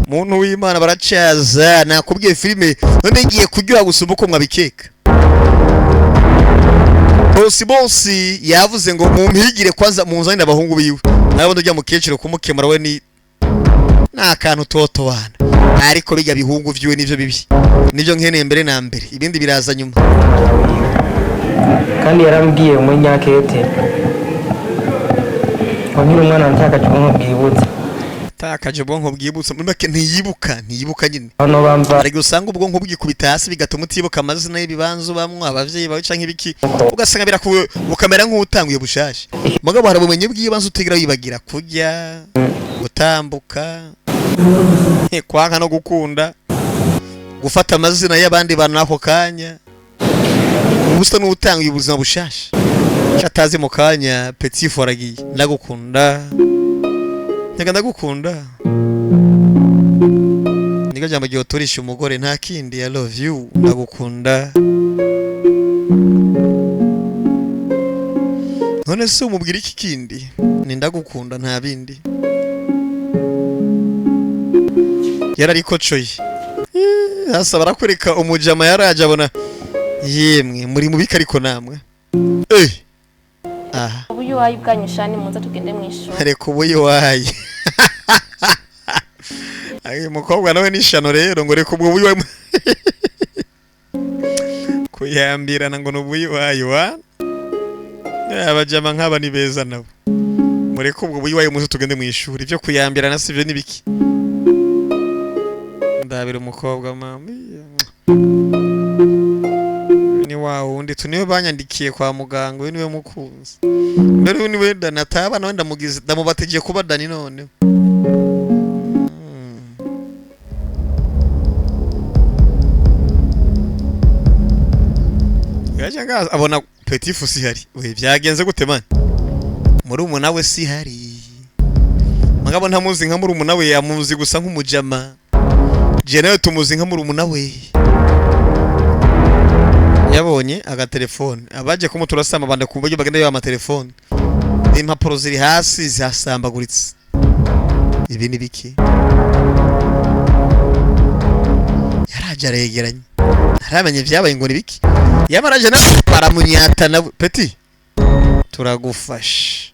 Muntu w'Imana baracaza nakubwiye filime none ngiye kuryoha gusumba uko mwabikeka. Bosi yavuze ngo mumpigire kwanza munzani n'abahungu biwe. Nabo ndajya mukecero kumukemura we ni nakantu toto wana. Ariko bijya bihungu vyiwe nivyo bibi. Nivyo nkeneye mbere na mbere ibindi biraza nyuma. Kandi yarambwiye mu nyakete. Nkiri umwana ntakaje bwibutse. Takaje ubwonko bwibutse muri make ntiyibuka nyine. Hano bamva ari gusanga ubwonko bwikubita hasi bigatuma utibuka amazina y'ibibanzo bamwe abavyeyi bawe canke ibiki ugasanga birakuwe ukamera nk'utanguye bushasha. Mugabo harabumenye bw'ibanzo utegera wibagira kurya gutambuka kwanka no gukunda gufata amazina y'abandi bantu nako kanya ubusa n'utanguye ubuzima bushasha. Cyataze mu kanya petit foragiye ndagukunda ndagukunda niga jambo giye uturisha umugore nta kindi I love you ndagukunda. None se umubwira iki kindi ni ndagukunda nta bindi yarariko coyi. Hasa barakwereka umujama yaraje abona yemwe muri mubika ariko namwe ubuyu wayi bwanyushani muza tugende mwishuri ariko ubuyu wayi Ay mukobwa nawe nishano rero ngo reka ubwo buyu wayi kuyambirana ngo nubuyu wayi wa abajama nk'aba ni beza nabo mureke ubwo buyu wayi muza tugende mwishuri byo kuyambirana sivyo nibiki. Ndabira umukobwa mama ni wawo ndi tuniwe banyandikiye kwa muganga we niwe mukunzi mbere niwe Dani ataba nawe ndamugize ndamubategeye kuba Dani none. Yaje abona petit fusi hari we byagenze gute man muri umuna we si hari mugabo ntamuzi nka muri umuna we yamuzi gusa nk'umujama je nawe tumuzi nka muri umuna we. Yabonye agatelefone abaje kumuturasama banda kumbaje bagenda yo amatelefone impapuro ziri hasi zasambaguritse ibi ni biki yaraje aregeranye aramenye byabaye ngo ni biki yamaraje na baramunyata na petit turagufasha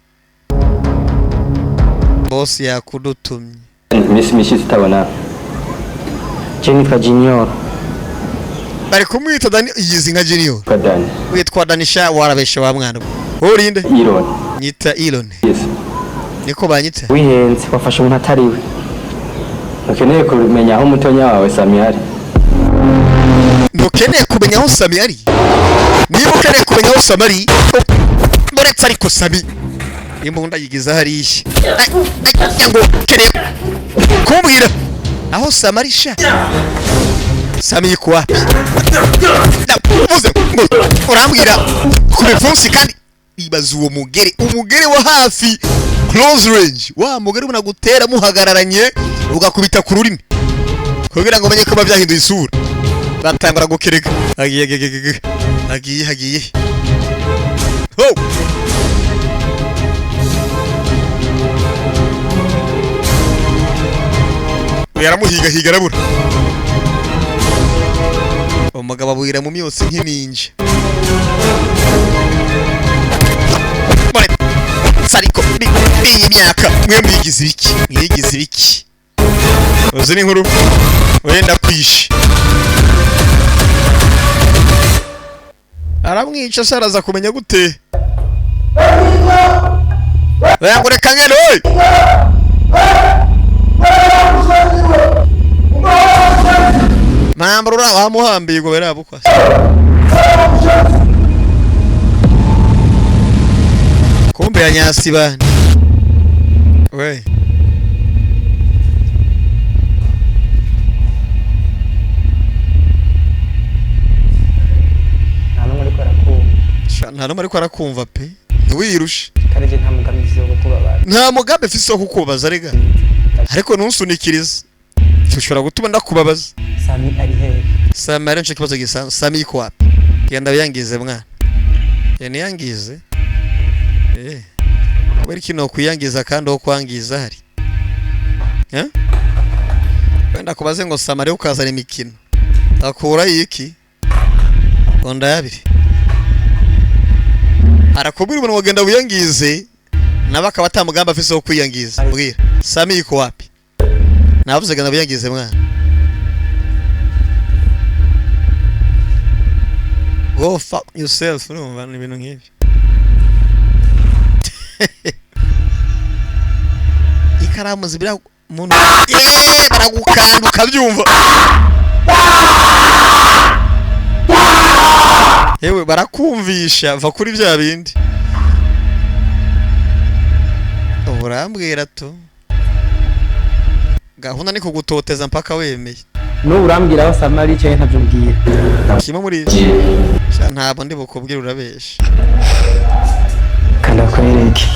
boss yakudutumye Miss tutabona Jennifer Junior bari kumwita Dani yizi nka Junior Dani witwa Danisha warabeshe wa mwana urinde Elon nyita Elon yes niko banyita wihenze wafashe umuntu atariwe ukeneye kumenya aho mutonya wawe Sami ari ntukeneye kumenya aho Sami ari niba ukeneye kumenya aho Sami ari muretse ariko Sami imbunda yigiza hariya ngo keneye kumbwira aho Sami ari sha Sami yuko wapi urambwira ku bifunsi kandi ibaza uwo umugere wa hafi close range wa mugere bunagutera muhagararanye ugakubita ku rurimi kugira ngo umenye ko bavyahinduye isura batangura gukereka agiye ho yaramuhiga arabura umugabo abwira mu myose nk'ininja sariko iyi myaka mwe mwigize ibiki uzi ni nkuru wenda kwishe aramwica saraza kumenya gute bayangureka ngene oy Mambro ura bamuhambiye ngo berabukwa kumbe yanyasi bana we nta numwe ariko arakumva pe ntiwirushe kandi nta mugambi wo kubabaza nta mugambi mfise wo kukubaza rega ariko nunsunikiriza ushobora gutuma ndakubabaza Sami ari hehe Sami ari nco kibazo gisanzwe Sami iko wapi yenda yangize mwana yani yangize kubera kino kuyangiza kandi wo kwangiza hari wenda kubaze ngo Sami ari ukazana imikino akura iki onda yabiri arakubwira umuntu wagenda buyangize nabaka batamugamba afise wo kwiyangiza bwira Sami iko wapi navuze genda buyangize mwana go fuck yourself urumva ni ibintu nk'ibyo ikaramu zibira umuntu baragukanda ukabyumva yewe barakumvisha va kuri bya bindi urambwira to gahunda ni kugutoteza mpaka wemeye no urambwira aho Samari cyo ntavyo mbwira kimo muri ntabwo ndi bukubwira urabesha kandi akwereke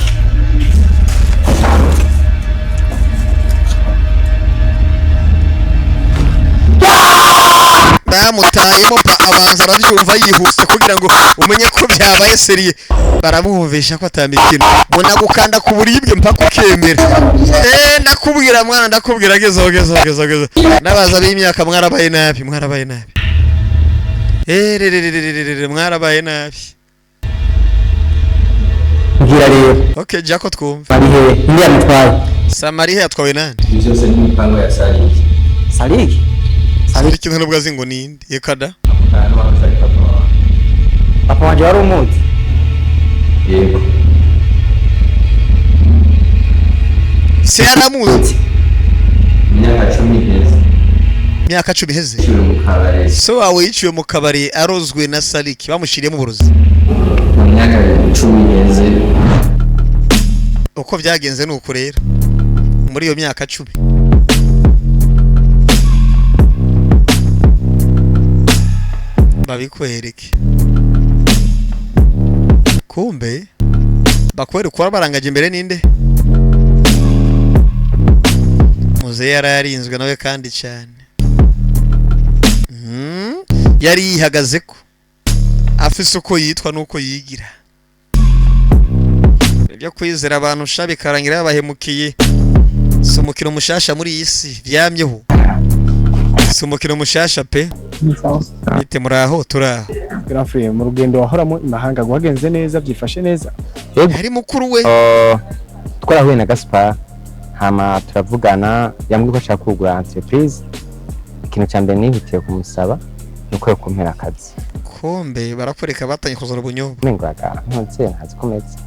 bamutayemo abanza arabyumva yihuse kugira ngo umenye ko byabaye seriye baramwumvisha ko atamikino muna gukanda ku buribwe mpaka ukemera ndakubwira mwana ndakubwira gezo nabaza b'imyaka mwarabaye nabi mwarabaye nabi ngira rero okay jako twumva ari hehe ndi amutwaye Samari yatwawe nande byose ni imipango ya Saliki Saliki ntabwo azi ngo ninde yekada papa wanje wari umuzi yego se yaramuzi myaka 10 heze so wawe yiciwe mu kabari arozwe na Saliki bamushiriye mu burozi mu myaka 10 heze uko byagenze nuko rero muri iyo myaka 10 babikwereke kumbe bakwere kwa barangaje imbere ninde muze yararinzwe nawe kandi cyane yari yihagaze ko afise uko yitwa nuko yigira ibyo kwizera abantu shabikarangira yabahemukiye sumukiro mushasha muri iyi si byamyeho sumukiro mushasha pe bite muraho turaho Grafre mu rugendo wahoramo imahanga guhagenze neza byifashe neza hari mukuru we twarahuye na Gaspar hama turavugana yambwiye ko ashaka kugura entreprise ikintu cya mbere nihutiye kumusaba nuko yo kumpera akazi kombe barakoreka batanye kuzora ubunyobwa nengaga ntutse ntazi kometse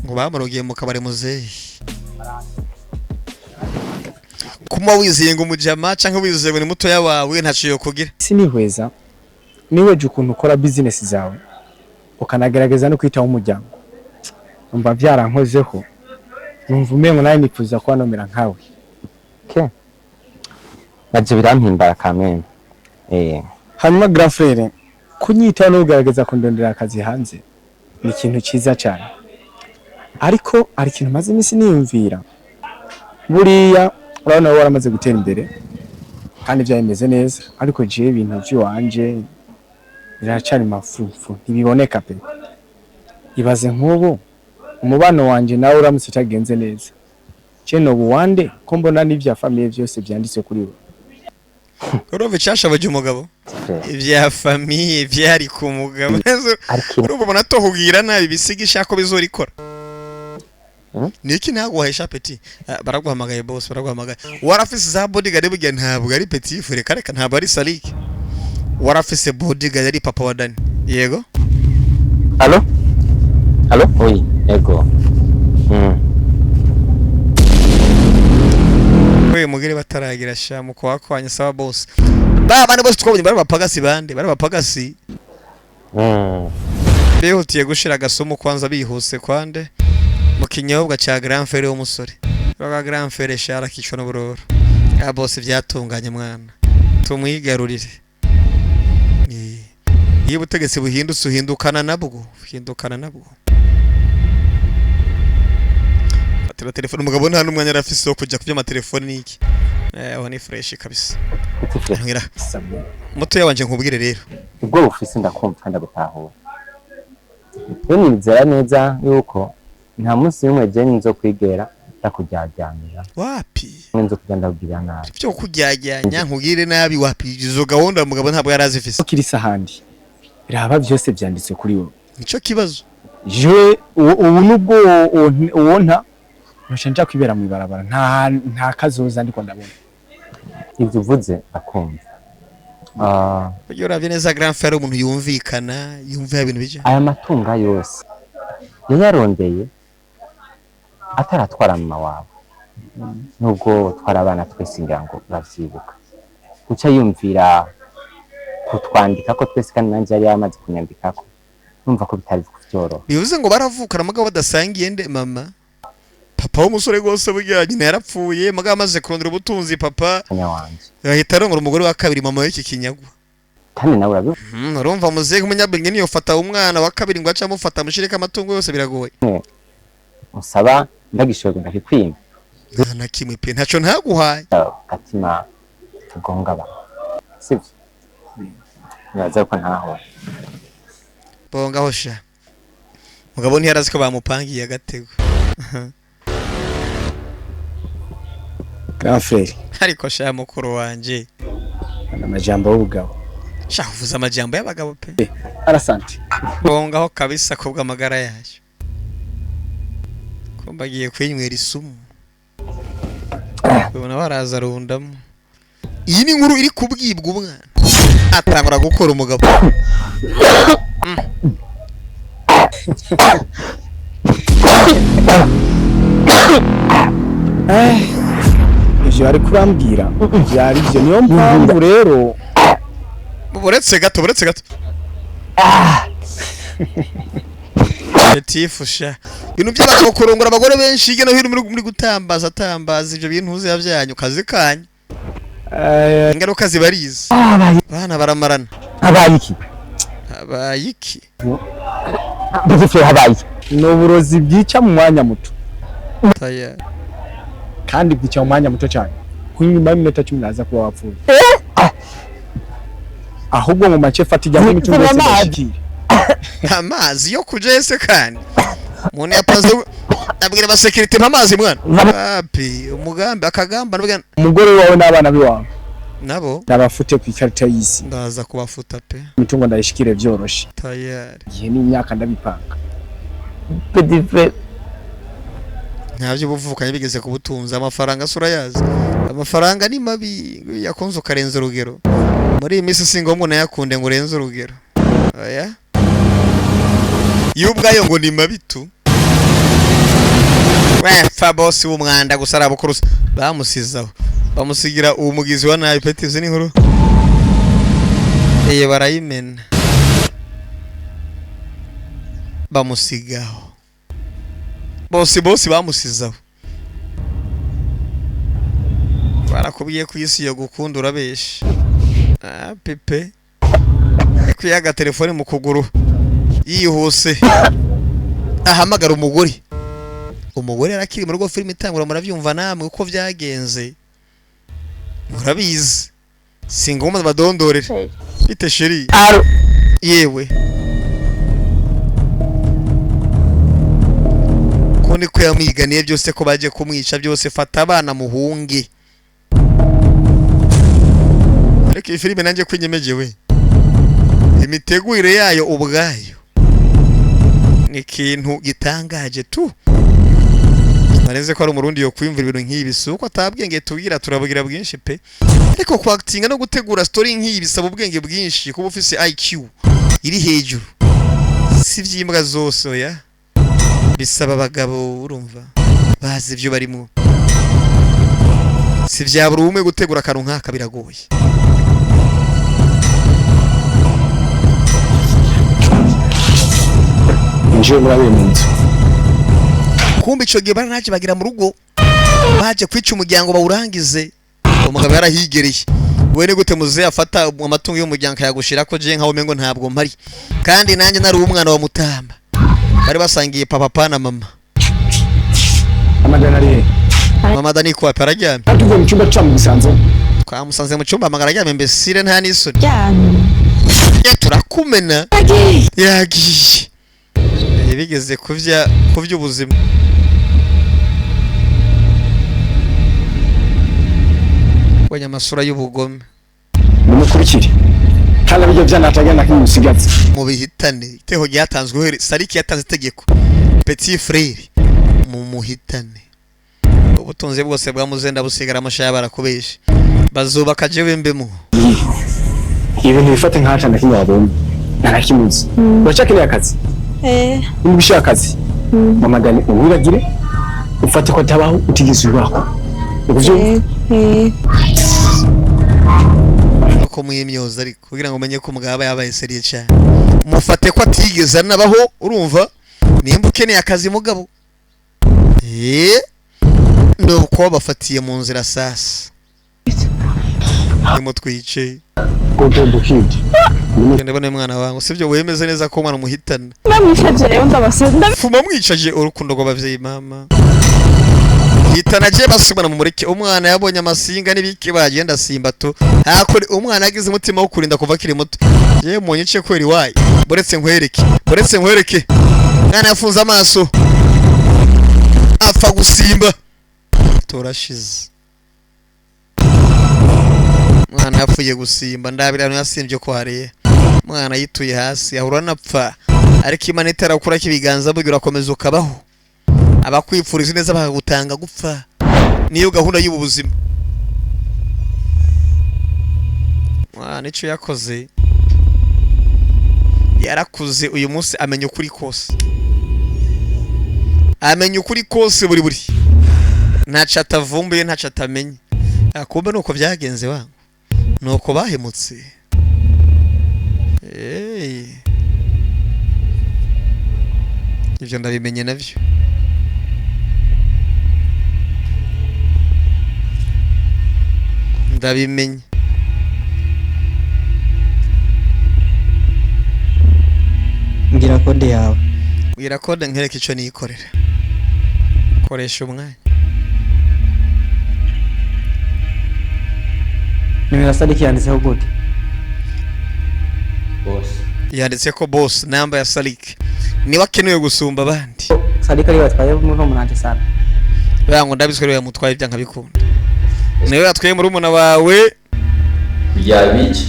ngo bamurogiye mu kabare muzehe kuma wiziye ngo umujama canke wiziye ngo ni muto yawawe ntaco yo kugira sinihweza niweje ukuntu ukora business zawe ukanagerageza no kwitaho umuryango umva byarankozeho numva umengo nawe nifuza ko anomera nkawe nabyo birampimbara kamwe hanyuma Grafre kunyitaho no kugerageza kundondera akazi hanze ni ikintu cyiza cyane ariko ari ikintu maze iminsi niyumvira buriya urabona wowe waramaze gutera imbere kandi byameze neza ariko je ibintu by'iwanje biracari mafufu ntibiboneka pe ibaze nk'ubu umubano wanje nawe uramutse utagenze neza ceno buwande ko mbona n'ibya famille byose byanditse kuri we urumva cyashabaje umugabo ibya famille byari ku mugabo urumva ubona tohugira nabi bisigisha ko bizorikora niki ntaguhaisha peti baraguhamagaye boss baraguhamagaye warafise za bodyguard bugiye ntabwo ari peti fure kareka ntabwo ari Saliki warafise bodyguard ari papa wa Dani yego Allo oui yego we mugire bataragira shamu ko wakwanya sawa boss bane bose twabonye bari bapagasi bande bari bapagasi bihutiye gushira gasomo kwanza bihuse kwande mu kinyobwa cya Grand Frère w'umusore baga Grand Frère shara kicwa n'uburoro bose byatunganye mwana tumwigarurire iyo ubutegetsi buhindutse uhindukana nabwo atira telefone umugabo nta numwanya arafise wo kujya kubya amatelefone niki aho ni fresh kabisa ngira moto yabanje nkubwire rero ubwo bufise ndakumva ndagutahura ni nzera neza yuko nta munsi umwe je nzo kwigera ndakujyajyanira wapi nzo kugenda kugira nabi byo kujyajyanya nkugire nabi wapi izo gahunda mugabo ntabwo yarazifise kirisa handi biraba byose byanditse kuri wowe nico kibazo je ubu nubwo ubona nshanja kwibera mu ibarabara nta kazoza ndiko ndabona ivyo uvuze akumva Iyo uravye neza Grand Frère umuntu yumvikana yumva ibintu bije aya matunga yose yarondeye ataratwara mama wawe nubwo twara abana twese ngo bavyibuka uca yumvira kutwandika ko twese kandi nanje yari yamaze kunyandikako numva ko bitari kuvyoro bivuze ngo baravukana mugabo badasangiye nde mama papa w'umusore gose burya nyine yarapfuye mugabo amaze kurondera ubutunzi papa wanje yahita arongora umugore wa kabiri mama w'iki kinyagwa kandi nawe urabivuga urumva muze nk'umunyabwenge niyo fata umwana wa kabiri ngo aca mufata mushirika amatungo yose biragoye usaba ndagishoje ndakikwima na kimwe pe ntaco ntaguhaye katima tugonga ba sivyo naza ko ntaho bonga hosha mugabo ntiyarazi ko bamupangiye agatego Grand Frère ariko sha mukuru wanje amajambo y'ubugabo sha uvuza amajambo y'abagabo pe arasante bongaho kabisa kubwa amagara yacu kumbagiye kwinywera isumu ubona baraza rundamo iyi ni inkuru iri kubwibwa umwana atangura gukora umugabo ivyo ari kurambwira byari byo niyo mpamvu rero buretse gato Betifusha ibintu by'abagabo kurongora abagore benshi hirya no hino muri gutambaza ivyo bintu uzi yavyanyu kazi kanyu ingaruka zibarize bana baramarana abayiki bifite habaye no burozi bwica mu mwanya muto taya kandi bwica mu mwanya muto cyane kunyuma y'iminota 10 naza kuba wapfuye ahubwo mu mace fatijya mu mitungo yose amazi yo kujese kandi umuntu yapaze abwira ba security amazi mwana api umugambi akagamba nabwo umugore wawe n'abana biwawe nabo nabafute ku ikarita y'isi ndaza kubafuta pe mitungo ndayishikire byoroshe tayari gihe n'imyaka ndabipanga petit frère ntabyo buvukanye bigeze ku butunzi amafaranga sura yazi amafaranga ni mabi yakonze ukarenza urugero muri iyi minsi singombwa nayakunde ngo urenze urugero oya yubwayo ngo ni mabitu wefa boss w'umwanda gusara bukurusa bamusizaho bamusigira uwo mugizi wa nabi peti zini nkuru barayimena bamusigaho bosi bamusizaho barakubwiye ku isi yo gukunda urabesha pepe kwiyaga telefone mu kuguru yihuse ahamagara umugore arakiri mu rugo filime itangura muravyumva namwe uko vyagenze murabizi singoma badondorere bite sheri yewe kone ko yamwiganiye byose ko baje kumwica byose fata abana muhunge ariko iyi filime nanjye kwinyemeje we imitegurire yayo ubwayo ni ikintu gitangaje tu Mareze ko ari umurundi yo kwimvira ibintu nk'ibi suko atabwenge tugira turabugira bwinshi pe. Ariko ku actinga no gutegura story nk'ibi bisaba ubwenge bwinshi kuba ufise IQ iri hejuru. Si vyimbwa zose oya. Bisaba abagabo urumva. Bazi ivyo barimo. Si vya buri umwe gutegura akantu nk'aka biragoye. Nje murabe mu nzu. Kumbe ico gihe baranaje bagira mu rugo. Baje kwica umuryango bawurangize. Umugabo yarahigereye. Wene gute muze afata amatungo y'umuryango yagushira ko je nkaho mengo ntabwo mpari. Kandi nanjye nari umwana wa Mutamba. Bari basangiye papa na mama. Amadana ari. Mama Dani ko apararyamye. Atuvuye mu cyumba cyamu gisanze. Kwa musanze mu cyumba amagararyamye mbesire nta nisoni. Cyane. Turakumena. Yagiye. Bigeze kuvya ubuzima. Wanya masura y'ubugome. Mumukurikire. Kala bijya byanatagana kimusigaza. Mu bihitane. Iteho ryatanzwe Sariki yatanze itegeko. Petit frère mu muhitane. Ubutunzi bwose bwa muzenda busigara amashaya barakubesha. Bazubaka jewe mbemo. Ibintu bifate nk'aca na kimwe wabonye. Narakimuzi. Uracakeneye akazi? Niba ushaka akazi. Mama Dani ubiragire. Ufate ko tabaho utigeze ubaho. Ubuvyo? Ko mwimyoza ariko kugira ngo umenye ko umugabo yabaye seriye cyane. Mufate ko atigeze nabaho urumva? Nimba ukeneye akazi mugabo. Ndo ko bafatiye mu nzira sasa. Nimo twice. Godo kid. Ndabona mwana wangu sivyo wemeze neza ko mwana muhitana. Namwishaje rero ndabasenda. Fuma mwicaje urukundo rw'abavyeyi mama. Hitana je basubana mu mureke umwana yabonye amasinga n'ibiki bagenda simbato. Hakuri umwana agize umutima wo kurinda kuva kiri muto. Je munyice kweri wayi. Boretse nkwereke. Mwana yafunze amaso. Apfa gusimba. Turashize. Mwana yapfuye gusimba ndabirano yasimvye ko hariye. Mwana yituye hasi ahura napfa. Ariko Imana itarakura kibiganza bugira komeza ukabaho. Abakwifuriza neza bakagutanga gupfa. Niyo gahunda y'ubuzima. Mwana ico yakoze. Yarakuze uyu munsi amenya ukuri kose. Amenya ukuri kose buri. Ntaca atavumbuye ntaca atamenye. Akumbe nuko byagenze wangu. Nuko bahemutse. Ivyo ndabimenye navyo. Ndabimenye. Ngira kode yawe. Ngira kode nkereke ico nikorera. Koresha umwanya. Nimero Sadiki yanditseho gute? Boss. Yanditse ko boss namba ya Salik. Niba kenewe gusumba abandi. Sadiki ari watwaye mu ntomuranje sana. Bango ndabiswe rero yamutwaye ibyanka bikunda. Niwe yatwaye muri umuna wawe. Yabici.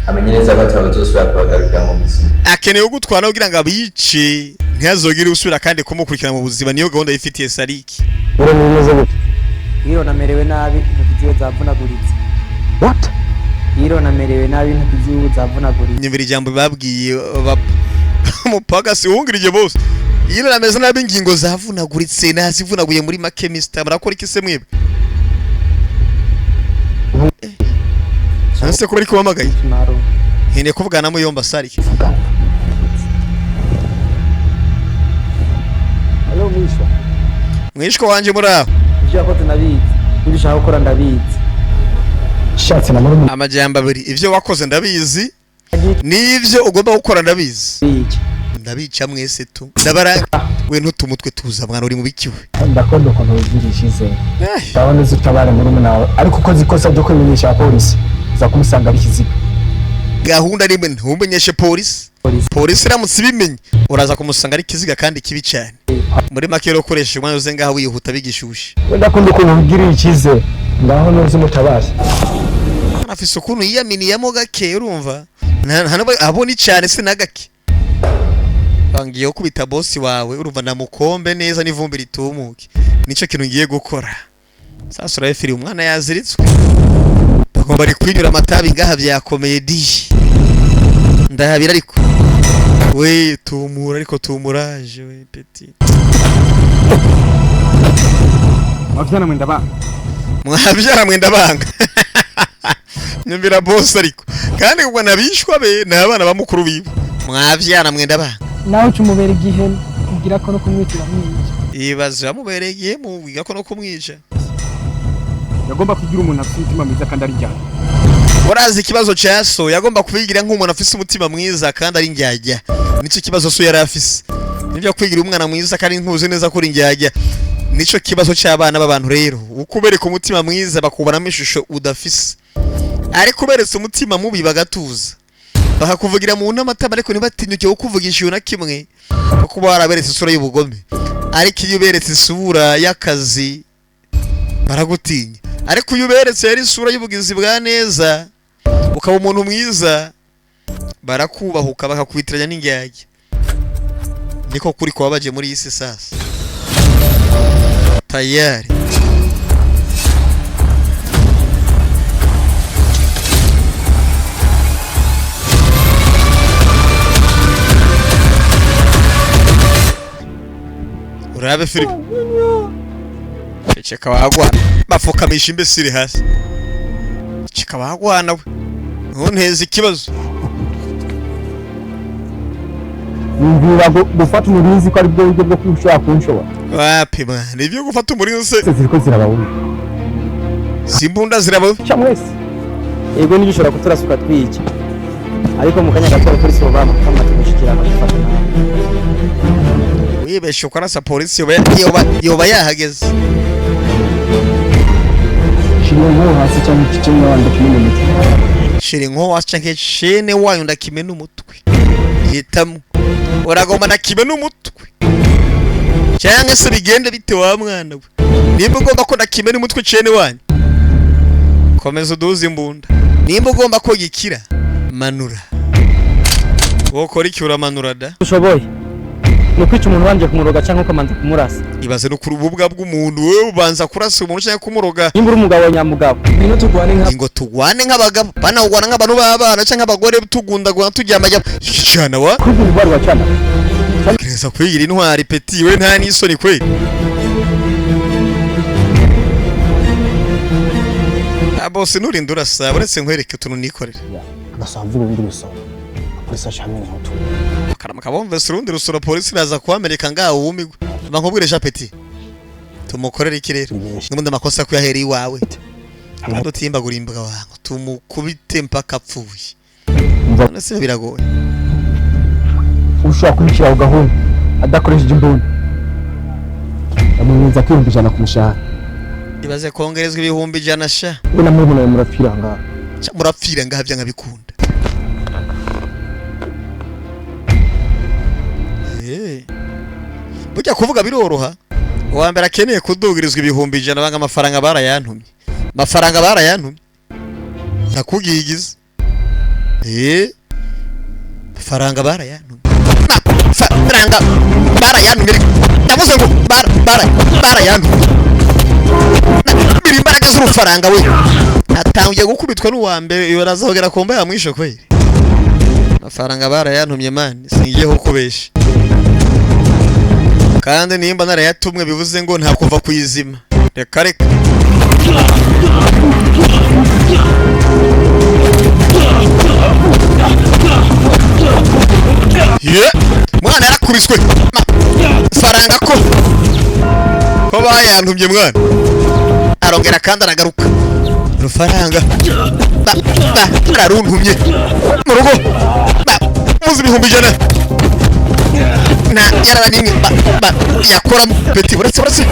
Amenyereza abataba zose bakabagaruka mu buzima. Akeneye gutwara kugira ngo abice ntazogire usubira kandi kumukurikira mu buzima niyo gahunda yifitiye Saliki. Uri mwize gute? Iyo namerewe nabi intoki zavunaguritse. What? Iyo namerewe nabi intoki zavunaguritse. Nyumvira ijambo babwiye umupaka si wungirije bose. Iyo nameze nabi ingingo zavunaguritse nazivunaguye muri make Mr. Barakora iki se mwebwe? Sanse ko bari kubamagaye. Hene kuvugana mu yomba Saliki. Allo mwisho. Mwishko wanje muri aho. Ivyo yakoze nabizi. Ibishaka gukora ndabizi. Shatse na muri Amajambo abiri ivyo wakoze ndabizi. Nivyo ugomba gukora ndabizi. Ndabica mwese tu. Ndabara we ntutumutwe tuza mwana uri mu bikiwe. Ndakondo ko ntuzirishize. Ndabona zutabare muri munawe ariko uko zikosa byo kwimenyesha polisi za kumusanga bikiziga. Gahunda rimwe ntumenyeshe polisi. Polisi iramutse ibimenye uraza kumusanga ari kiziga kandi kibi cyane. Muri make rero ukoresha umwanya uze ngaho wihuta bigishushe. Ndakunda ko ubigirira ikize ngaho nuzi mutabazi. Afise ukuntu yiyaminiyemo gake urumva. Ntanabo aboni cyane sinagake. Bangiye kubita boss wawe urumva namukombe neza n'ivumbi ritumuke. nico kintu ngiye gukora. Sasa urayefiri umwana yaziritswe. Bagomba ari kwinyura amatabi ngaha byakomeye di. Ndahabira ariko. We tumura ariko tumuraje we petit. Mwavyana mwenda banga. Mwavyana mwenda banga. Nyumvira boss ariko. Kandi ubwo nabishwa be nabana bamukuru bibo. Mwavyana mwenda banga. Naho cyumubera igihe kugira ko no kumwitira mwiza. Ibaza mubereye igihe mubiga ko no kumwica. Yagomba kugira umuntu afite umutima mwiza kandi ari njyana. Urazi ikibazo cya so yagomba kubigira nk'umuntu afite umutima mwiza kandi ari njyajya. Nico kibazo so yari afise. Nibyo kwigira umwana mwiza kandi ntuzi neza ko ari njyajya. Nico kibazo cy'abana b'abantu rero. Ukubereka umutima mwiza bakubanamo ishusho udafise. Ariko uberetse umutima mubi bagatuza. Bakakuvugira mu n'amatama ariko ntibatinyuke kukuvugisha iyo na kimwe. Kuko baraberetse isura y'ubugome. Ariko iyo uberetse isura y'akazi baragutinya. Ariko iyo uberetse yari isura y'ubugizi bwa neza ukaba umuntu mwiza barakubahuka bakakwitiranya n'ingyage. Niko kuri kwa baje muri isi sasa. Tayari. Urabe Philip. Cheka wagwana. Bafukamisha imbesiri hasi. Cheka wagwana we. Ntunteze ikibazo. Yumvira gufata umurinzi ko ari bwo buryo bwo kushaka kunshobora. Wapi man, nibyo gufata umurinzi ziriko zirabawe. Simbunda zirabawe. Chamwese. Ego nigishora kuturasuka twiki. Ariko mu kanya gato polisi baba bamatumishikira gufata nawe. Wibeshe ukarasa polisi yoba yahageze. Shiringo hasi cyane kicene wanda kimene mutwe. Shiringo hasi cyane kicene wanda kimene umutwe. Hitamu. Uragomba na kimene umutwe. Cyangwa se bigende bite wa mwana we. Nimba ugomba ko na kimene umutwe cene wanyu. Komeza uduze imbunda. Nimba ugomba ko gikira manura. Wokora iki uramanura da? Ushoboye. Nukwica umuntu wanje kumuroga cyangwa ukamanza kumurasa. Ibaze no kurububwa bw'umuntu wewe ubanza kurasa umuntu cyangwa kumuroga. Nimba uri umugabo nyamugabo. Ingo tugwane nk'abagabo. Bana ugwana nk'abantu b'abana cyangwa abagore tugundagwa tujyama cyana wa. Kugubarwa cyana. Kireza kwigira intwari petit we nta n'isoni kwe. Abose nurindura sa uretse nkwereke tuntu nikorera. Agasamvuga ubundi gusoma. Polisi ashamye n'utu. Karama kabomve surundi rusoro polisi raza ku Amerika ngaho wumigwe. Bankubwiresha petit. Tumukorera iki rero? N'ubundi amakosa ko yaheri iwawe. Kandi utimbagura imbwa wangu tumukubite mpaka apfuye. None se biragoye. Ushaka kumukira ugahunda adakoresheje imbunda. Amwenza kwihumbi jana kumushahara. Ibaze kongerezwa ibihumbi jana sha. Una mubona murapfira ngaha. Murapfira ngaha byanga bikunda. Burya kuvuga biroroha. Uwa mbere akeneye kudugirizwa ibihumbi jana banga amafaranga barayantumye. Mafaranga barayantumye. Nakugigize. Mafaranga barayantumye. Mafaranga barayantumye. Ndavuze ngo barayantumye. Biri imbaraga z'urufaranga we. Atangiye gukubitwa n'uwa mbere iyo razogera komba yamwishe kweli. Mafaranga barayantumye man, singiyeho kubesha. Kandi nimba narayatumwe bivuze ngo nta kuva kuyizima. Reka reka. Mwana yarakubiswe. Faranga ko bayantumye mwana. Arongera kandi aragaruka. Rufaranga. Karuntumye. Mu rugo. Muzi ibihumbi jana. Na yarara nimwe yakora petit buretse.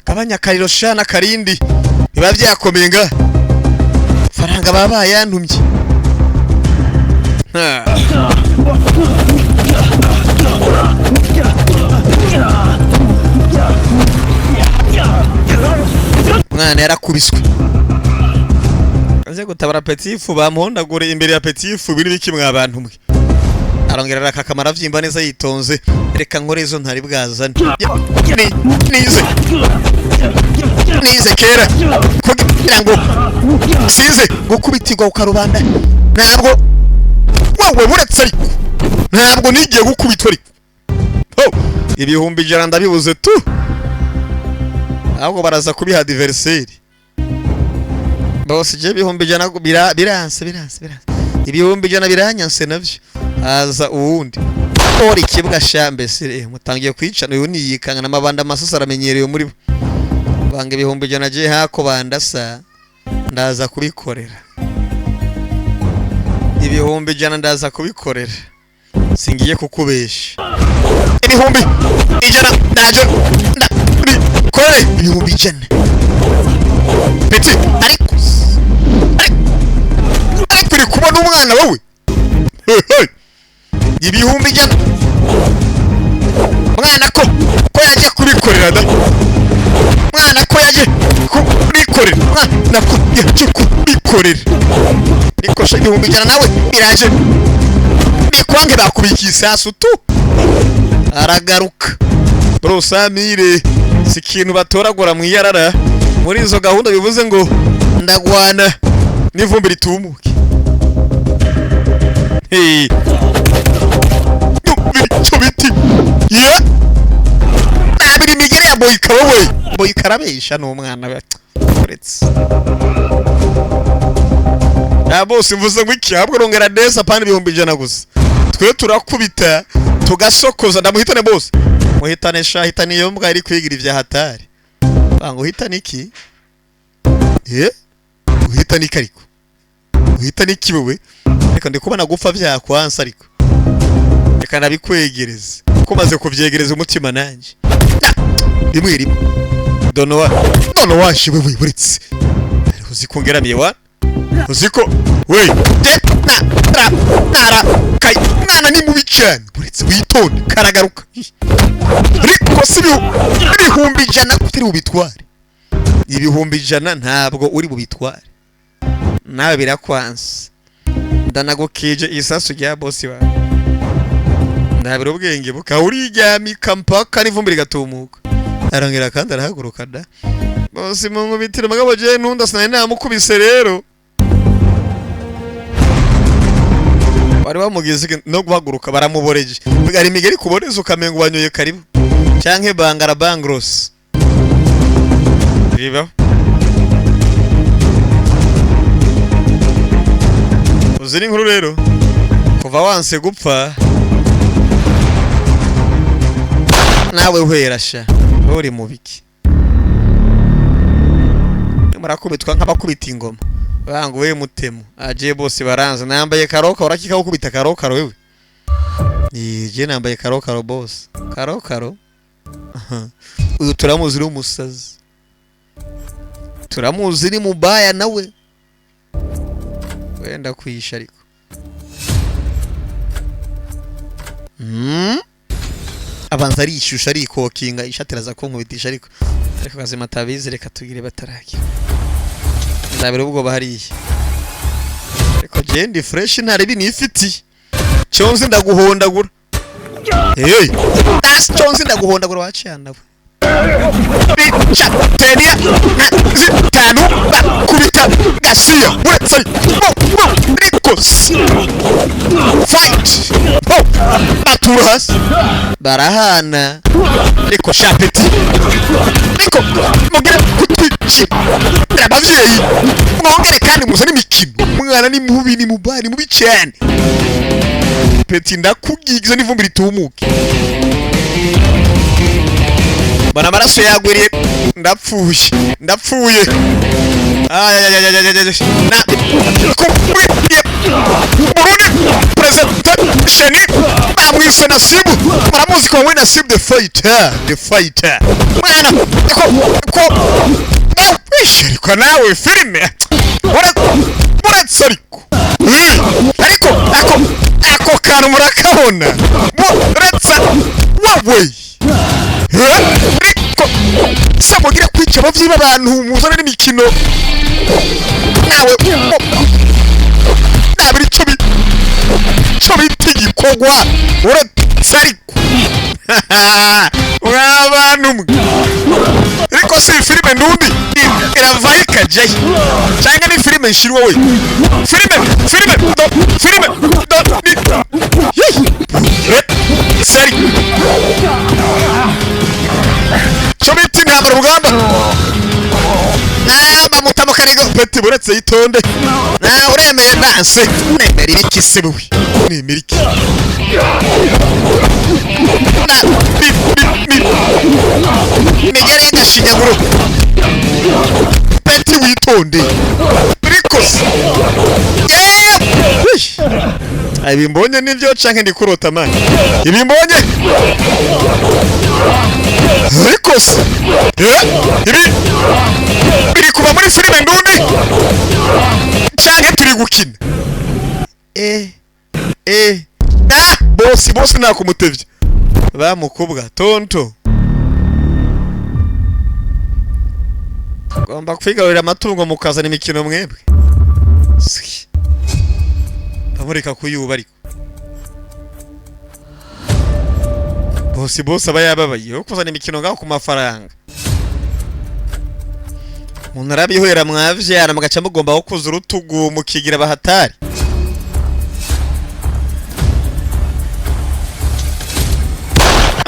Kabanya kariro shana karindi. Biba byakomeye nga. Faranga baba yantumye. Mwana yarakubiswe. Aze gutabara Petit Fu bamuhondagure imbere ya Petit Fu biri biki mwa abantu mwe. arongera akakamara vyimba neza yitonze reka nkore izo ntari bwazane nize kera kugira ngo size gukubitirwa ukarubanda ntabwo wowe buretse ariko ntabwo nigiye gukubitwa ariko ibihumbi 100 ndabibuze tu ahubwo baraza kubiha adversaire bose je ibihumbi 100 biranse ibihumbi 100 biranyanse navyo aza uwundi ori kibwa shambe sire mutangiye kwicana uyu niyikanga namabanda masasa aramenyereye muri banga ibihumbi 100 je hako bandasa ndaza kubikorera ibihumbi 100 ndaza kubikorera singiye kukubesha ibihumbi 100 ndaje kore ibihumbi 100 peti ariko uri kubona umwana wowe ibihumbi 100 mwana ko yaje kubikorera da mwana ko yaje kubikorera mwana ko yaje kubikorera niko she ibihumbi 100 nawe iraje bikwange bakubikisa sutu aragaruka bro Samire sikintu batoragura mu yarara muri izo gahunda bivuze ngo ndagwana n'ivumbi ritumuke hey biti ya nabiri migere ya boyika wowe boyika arabesha n'umwana uretse bose mvuze ngo iki ahubwo rongera desa pani ibihumbi 100 gusa twe turakubita tugasokoza ndamuhitane bose muhitane shahitane iyo mbwa iri kwigira ivya hatari bango hitane iki uhitane iki ariko uhitane iki wowe reka ndikubona gupfa vyakwansa ariko reka nabikwegereza ko maze kuvyegereza umutima nanje rimwe dono washi wewe buretse uzikongeramiye wa uziko we nara kai mwana ni mubi cyane buretse witonde karagaruka ariko si ibihumbi 100 kutiri ubitware ibihumbi 100 ntabwo uri bubitware nawe birakwansa ndanagokeje isasu rya boss wa ndabira ubwenge bukawurijyamika mpaka n'ivumbi rigatumuka arongera kandi arahaguruka da boss mu nkubitiro magabo je ntundasana namukubise rero bari bamugize no guhaguruka baramuboreje bigari migeri kuboreza ukamengo banyoye karibu cyanke bangara bangros biba uziri nkuru rero kuva wanse gupfa nawe hwerasha uri mubiki murakubitwa nk'abakubita ingoma bangu we mutemu aje bose baranza nambaye karoka urakika gukubita karoka wewe je nambaye karoka boss karoka uyu turamuzi uri umusazi turamuzi ni mubaya nawe wenda kwisha ariko abanza ari ishusha ari kokinga ishatiraza ko nkubitisha ariko kazima tabizi reka tugire bataraki ndabira ubwo bahariye ariko je ndi fresh ntare binifiti cyonze ndaguhondagura hey das cyonze ndaguhondagura wacana Tenia tanu kubita Garcia wetsa Ricos fight Baturas barahana Rico Chapeti Rico mugere kutwici abavyeyi mwongere kandi muzane imikino mwana ni mubi ni mubari mubi cyane Peti ndakugigiza n'ivumbi ritumuke bana maraso yagwiriye ndapfuye na Burundi presentation bamwise Nasibu muramuzi ko we Nasibu the fighter mwana ko wishirika nawe filime ariko ako kantu murakabona uratsa wawe samugira kwica abavyiba abantu muzana n'imikino nawe nabiri cyo ico bita igikorwa uretse ariko mw'abantu mwe ariko si filime ndundi iravayo ikajyayo cyangwa ni filime nshyirwa we filime seri cyo bita intambara urugamba bamutamo karigo peti buretse yitonde uremeye danse nemera ibiki se buwe nemera iki migere y'agashinyaguro peti witonde rikose ibi mbonye nibyo canke ndi kurota mani ibi mbonye rikose ibi biri kuba muri filime ndundi canke turi gukina bosi nakumutevye bamukubwa tonto ngomba kwigarurira amatungo mukazana imikino mwebwe bamureka kuyuba ariko bosi aba yababaye wo kuzana imikino ngaho ku mafaranga umuntu arabihwera mwavyara mugaca mugomba wo kuza urutugu mukigira bahatari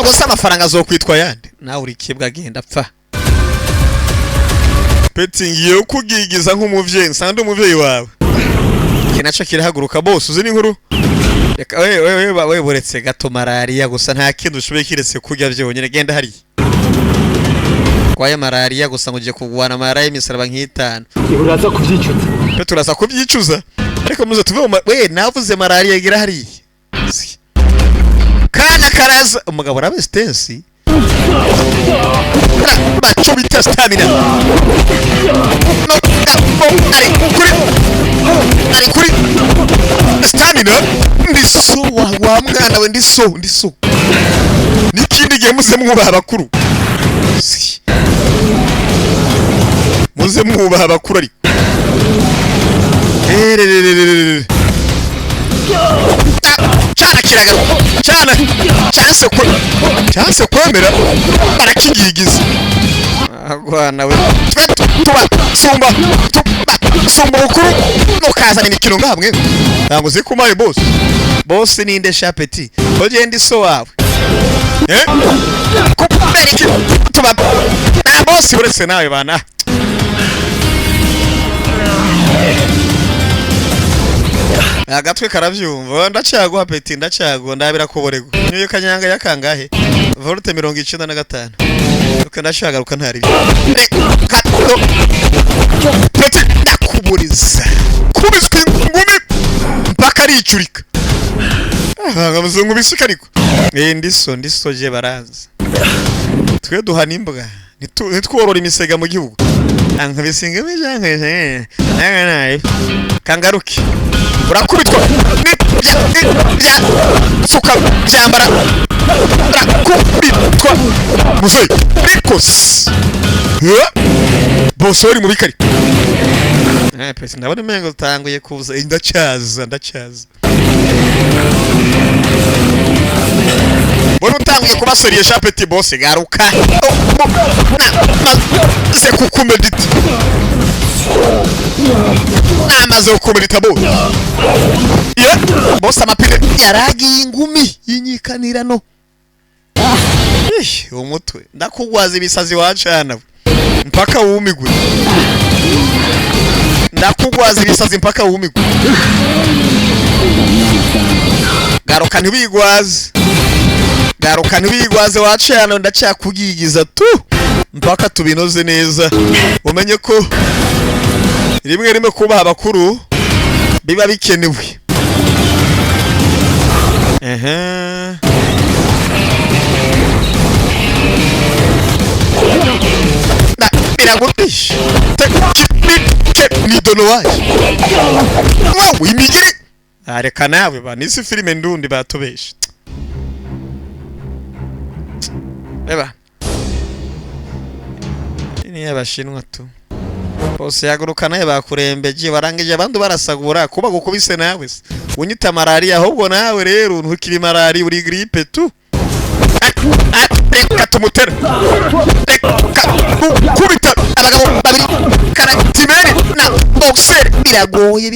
gusa amafaranga azokwitwa yande nawe uri kibwa agenda apfa peti ngiye kugigiza nk'umuvyeyi nsande umuvyeyi wawe kinaco kirahaguruka bose uzi n'inkuru reka we buretse gato malaria gusa nta kintu ushoboye kiretse kurya vyonyene genda hari kwaye malaria gusa ngo je kugwana malaria imisaraba nk'itanu uraza kubyicuza pe turaza kubyicuza ariko muze tuve we navuze malaria gira hari kana karaza umugabo arabe stensi bacho bita stamina no ari kuri stamina ndiso wa mwana we ndiso nikindi gihe muze mwubaha abakuru muze mwubaha abakuru ariko cyana kiragaruka cyanse kwemera barakigigiza agwana we sumba ukuru nukazana imikino ngamwe ntabwo uzi ko umaye boss ninde shapeti ogenda iso wawe kubera iki tuba na boss uretse nawe bana agatwe karavyumva ndacaguha peti ndabira kuborego niyo kanyanga yakangahe volte 95 uko ndashagaruka ntari peti nakuburiza kubiswe ngumi mpaka ricurika ngamuzungu bisika ariko ndiso je baranza twe duhana imbwa nitworora imisega mu gihugu ankabisinga mejange naye kangaruki urakubitwa suka byambara urakubitwa musoyi rikos bosori mu bikari pesi ndabona mengo tanguye kuza ndacaza Bono utanguye kubasoriye shapeti boss garuka ze kukumedita namaze kukumedita bo boss amapine yaragiye ingumi yinyikanirano umutwe ndakugwaza ibisazi wacana mpaka wumigwe ndakugwaza ibisazi mpaka wumigwe garuka ntibigwaze wacana ndacyakugigiza tu mpaka tubinoze neza umenye ko rimwe kubaha abakuru biba bikenewe biragutisha ni dono waje wow imigire areka nawe banisi filime ndundi batobesha Eba. Ini yabashinwa tu. Bose yagurukana yabakurembeje barangije abandi barasagura kuba gukubise nawe. unyita malaria ahubwo nawe rero ntukiri malaria uri gripe tu reka tumutera kubita abagabo babiri karatimeri na boxer biragoye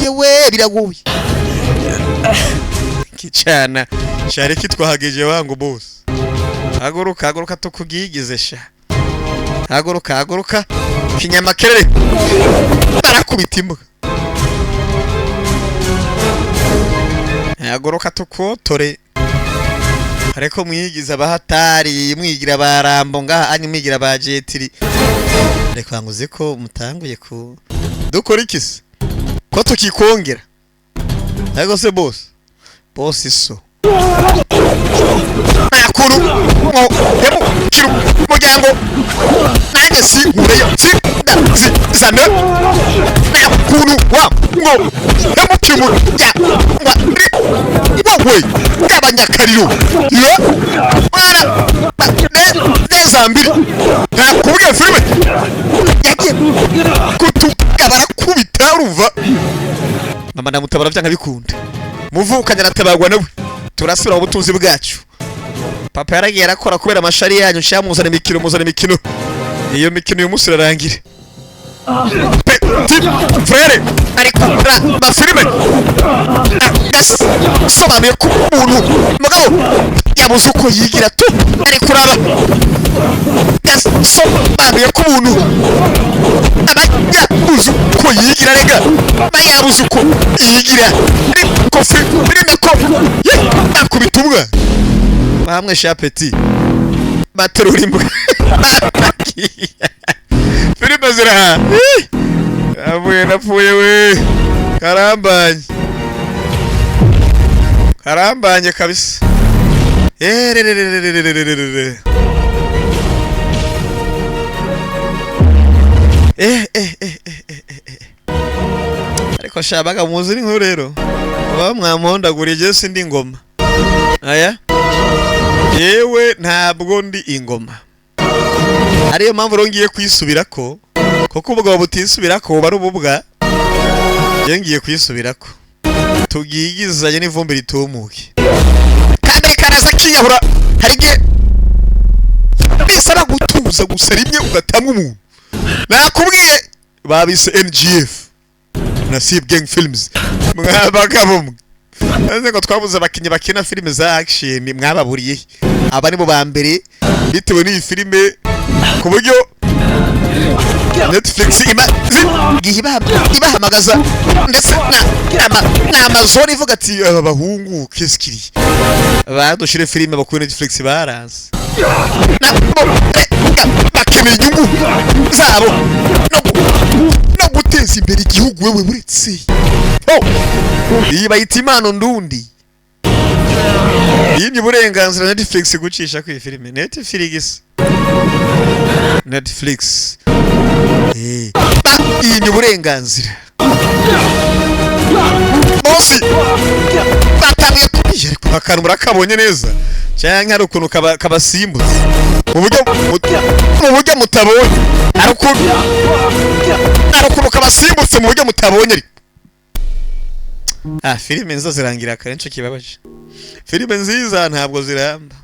we biragoye kicana cyari kitwahageje wangu boss haguruka tukugigize sha haguruka kinyamakerere barakubita imbwa haguruka tukotore ariko mwigiza bahatari mwigira barambo ngaha anyi mwigira bajetiri reka nguze ko mutanguye ku dukora ikisi ko tukikongera ariko se boss iso nakuru hemu kiru mujyango nanjye si ureyo si zana nakuru wa ngo hemu kimu ya wowe kabanyakariro yo mara nezambiri nakubwiye filime yagiye kutukabara kubita uruva mama namutabara byanga bikunda muvukanya natabagwa nawe turasubira mu butunzi bwacu papa yaragiye arakora kubera amashari yanyu nshamuzana imikino iyo mikino uyu munsi irarangira petit frere ariko bafilime sobanuye ko umuntu mugabo yabuze uko yigira tu ariko uraba sobanuye ko umuntu yabuze uko yigira rega yabuze uko yigira ariko filime ko nakubita umwana bamwe sha petit baterura imbwa filime ziraha napfuye we karambanye kabisa ariko shabaga muzi n'inkuru rero baba mwamuhondaguriye je sindi ingoma aya yewe ntabwo ndi ingoma ariyo mpamvu rongiye kwisubirako kuko ubwo butisubirako bari ububwa yengiye kwisubirako tugigizanye n'ivumbi ritumuke kandi karaza kiyahura hari gihe bisaba gutuza gusa rimwe ugatamwa umuntu nakubwiye babise NGF Nasib Gang Films mwabagabo mwe ngo twabuze abakinyi bakina filime za action mwababuriye aba ni bo ba mbere bitewe n'iyi filime ku buryo Netflix ibahamagaza ndetse na Amazon ivuga ati aba bahungu keskiri badushire filime bakuri Netflix baraza bakeneye inyungu zabo no guteza imbere igihugu wewe buretse iyi bayita impano ndundi yimye uburenganzira Netflix gucisha ku filime Netflix yimye uburenganzira bosi batamye kubije bakana murakabonye neza cyangwa hari ukuntu kabasimbutse mu buryo mutabonye ari ukuntu kabasimbutse mu buryo mutabonye filime nziza zirangira akenshi kibabaje filime nziza ntabwo ziramba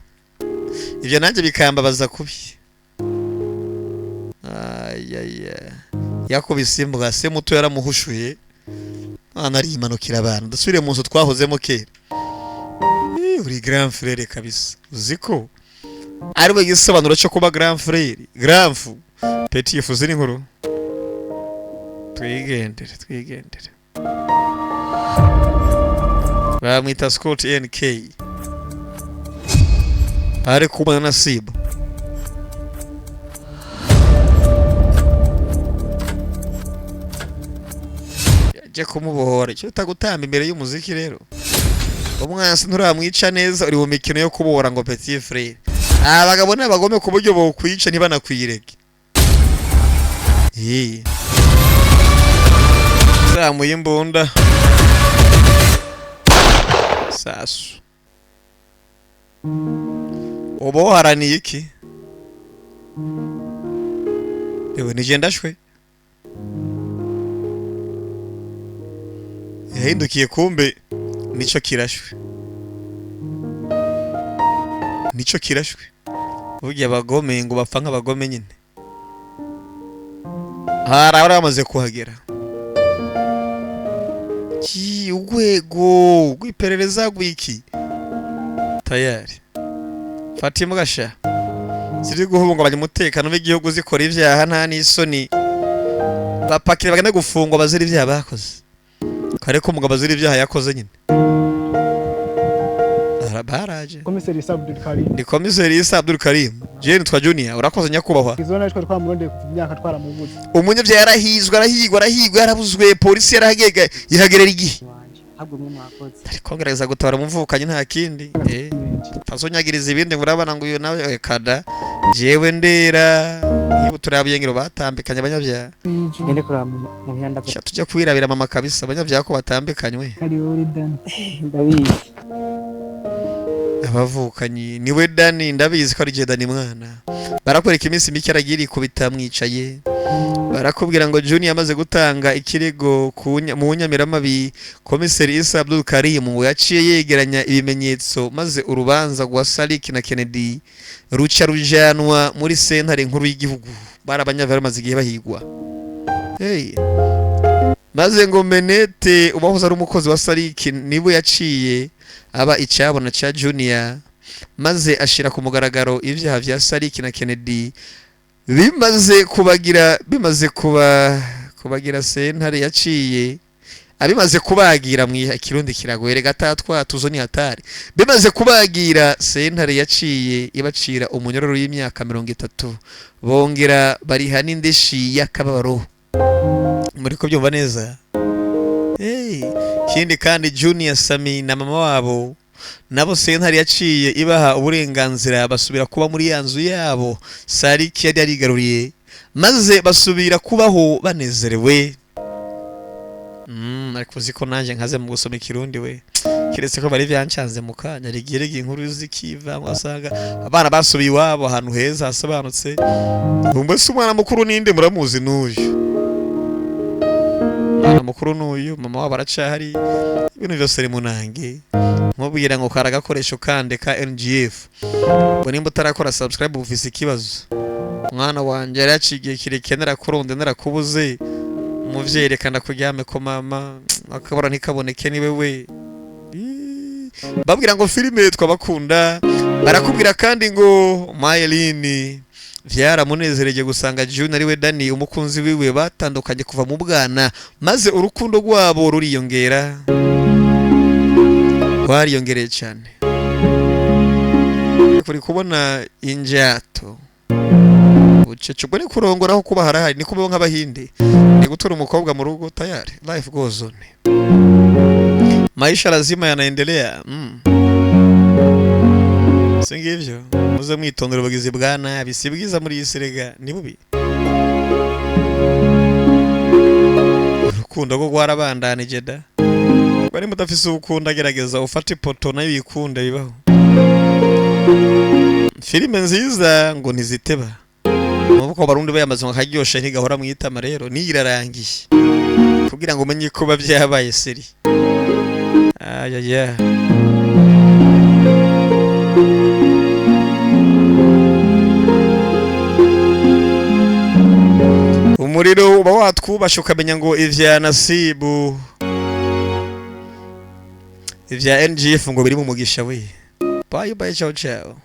ibyo nanjye bikambabaza kubi yakubise imbwa se muto yaramuhushuye ari imanukira abantu dusubire mu nzu twahozemo kera uri grand frère kabisa uziko ari we gisobanuro cyo kuba grand frère grand fu petit fu ziri nkuru twigendere bamwita Scott NK ari kumwe na Sibo yaje kumubohora cyo utagutamba imbere y'umuziki rero umwansi nturamwica neza uri mu mikino yo kubohora ngo petit frère abagabo n'abagome ku buryo bo kwica ntibanakwirege zamuye imbunda sasu ubo haraniye iki yewe nigenda shwe yahindukiye kumbe nico kirashwe burya abagome ngo bapfa nk'abagome nyine hari abari bamaze kuhagera urwego rw'iperereza rw'iki tayari Fatima Gasha ziri guhungabanya umutekano w'igihugu zikora ivyaha nta n'isoni bapakira bagana gufungwa bazira ivyaha bakoze kare ko umugabo azira ivyaha yakoze nyine baraje Komiseri Isa Abdul Karim ni Komiseri Isa Abdul Karim Jane twa Junior urakoze nyakubahwa izona twa twamurondeye ku myaka twaramubuze umunyevye yarahizwa yarabuzwe polisi yarahagega yihagerera igihe ahubwo mwe mwakoze ariko ngerageza gutabara umuvukanye nta kindi tazonyagiriza ibindi ngurabana ngo uyu nawe kada jewe ndera niba turabiyengero batambikanye abanyavyaha ngende kura mu myanda ko tujya kwirabira mama kabisa abanyavyaha ko batambikanywe kari uri dan ndabizi abavukanyi niwe Dani ndabizi ko ari je Dani mwana barakwereka iminsi mike aragiri kubita mwicaye barakubwira ngo Junior amaze gutanga ikirego mu nyamiramabi Komiseri Isa Abdul Karim ngo yaciye yegeranya ibimenyetso maze urubanza rwa Salik na Kennedy ruca rujanwa muri sentare nkuru y'igihugu barabanyavara maze igihe bahigwa maze ngo Menete ubahoza ari umukozi wa Salik nibo yaciye aba icyabona cha Junior maze ashira ku mugaragaro ivyaha vya Salik na Kennedy bimaze kubagira sentare yaciye abimaze kubagira mu kirundi kiragoye gatatwa tuzo ni hatari bimaze kubagira sentare yaciye ibacira umunyororo y'imyaka 30 bongera bariha n'indeshi y'akababaro muri ko byumva neza kindi kandi Junior Sami na mama wabo nabo sentare yaciye ibaha uburenganzira basubira kuba muri yanzu yabo Salik yari yarigaruriye maze basubira kubaho banezerewe ariko ziko nanje nkaze mu gusoma ikirundi we kiretse ko bari byancanze mu kanya rigirege inkuru zikiva wasanga abana basubiye iwabo ahantu heza hasobanutse mbese umwana mukuru ninde muramuzi n'uyu mwana mukuru n'uyu mama wabo aracahari ibintu byose ari munange nkubwira ngo karagakoresho kande ka NGF ngo nimba utarakora subscribe ufise ikibazo mwana wanje yaracigiye kirekenera kuronde narakubuze umuvyeyi rekana kuryame ko mama akabora ntikaboneke ni wewe babwira ngo filime twabakunda barakubwira kandi ngo Mayeline vyaramunezereje gusanga June ari we Dani umukunzi wiwe batandukanye kuva mu bwana maze urukundo rwabo ruriyongera wariyongereye cyane kuri kubona injato ucecugwe ni kurongoraho kuba harahari ni kubaho nk'abahinde ni gutora umukobwa mu rugo tayari life goes on maisha lazima yanaendelea singivyo muze mwitondera ubugizi bwa nabi sibwiza muri yisirega ni bubi urukundo rwo rwarabandanije da bari mudafise ukunda gerageza ufate ipoto nayo yikunda bibaho filime nziza ngo ntiziteba nuko barundi bayamaze ngo karyoshe ntigahora mwitama rero nirarangiye kugira ngo umenye ko bavyabaye seri ayaya umuriro uba watwubasha ukamenya ngo ivya Nasibu ivya NGF ngo biri mu mugisha we bye bye ciao ciao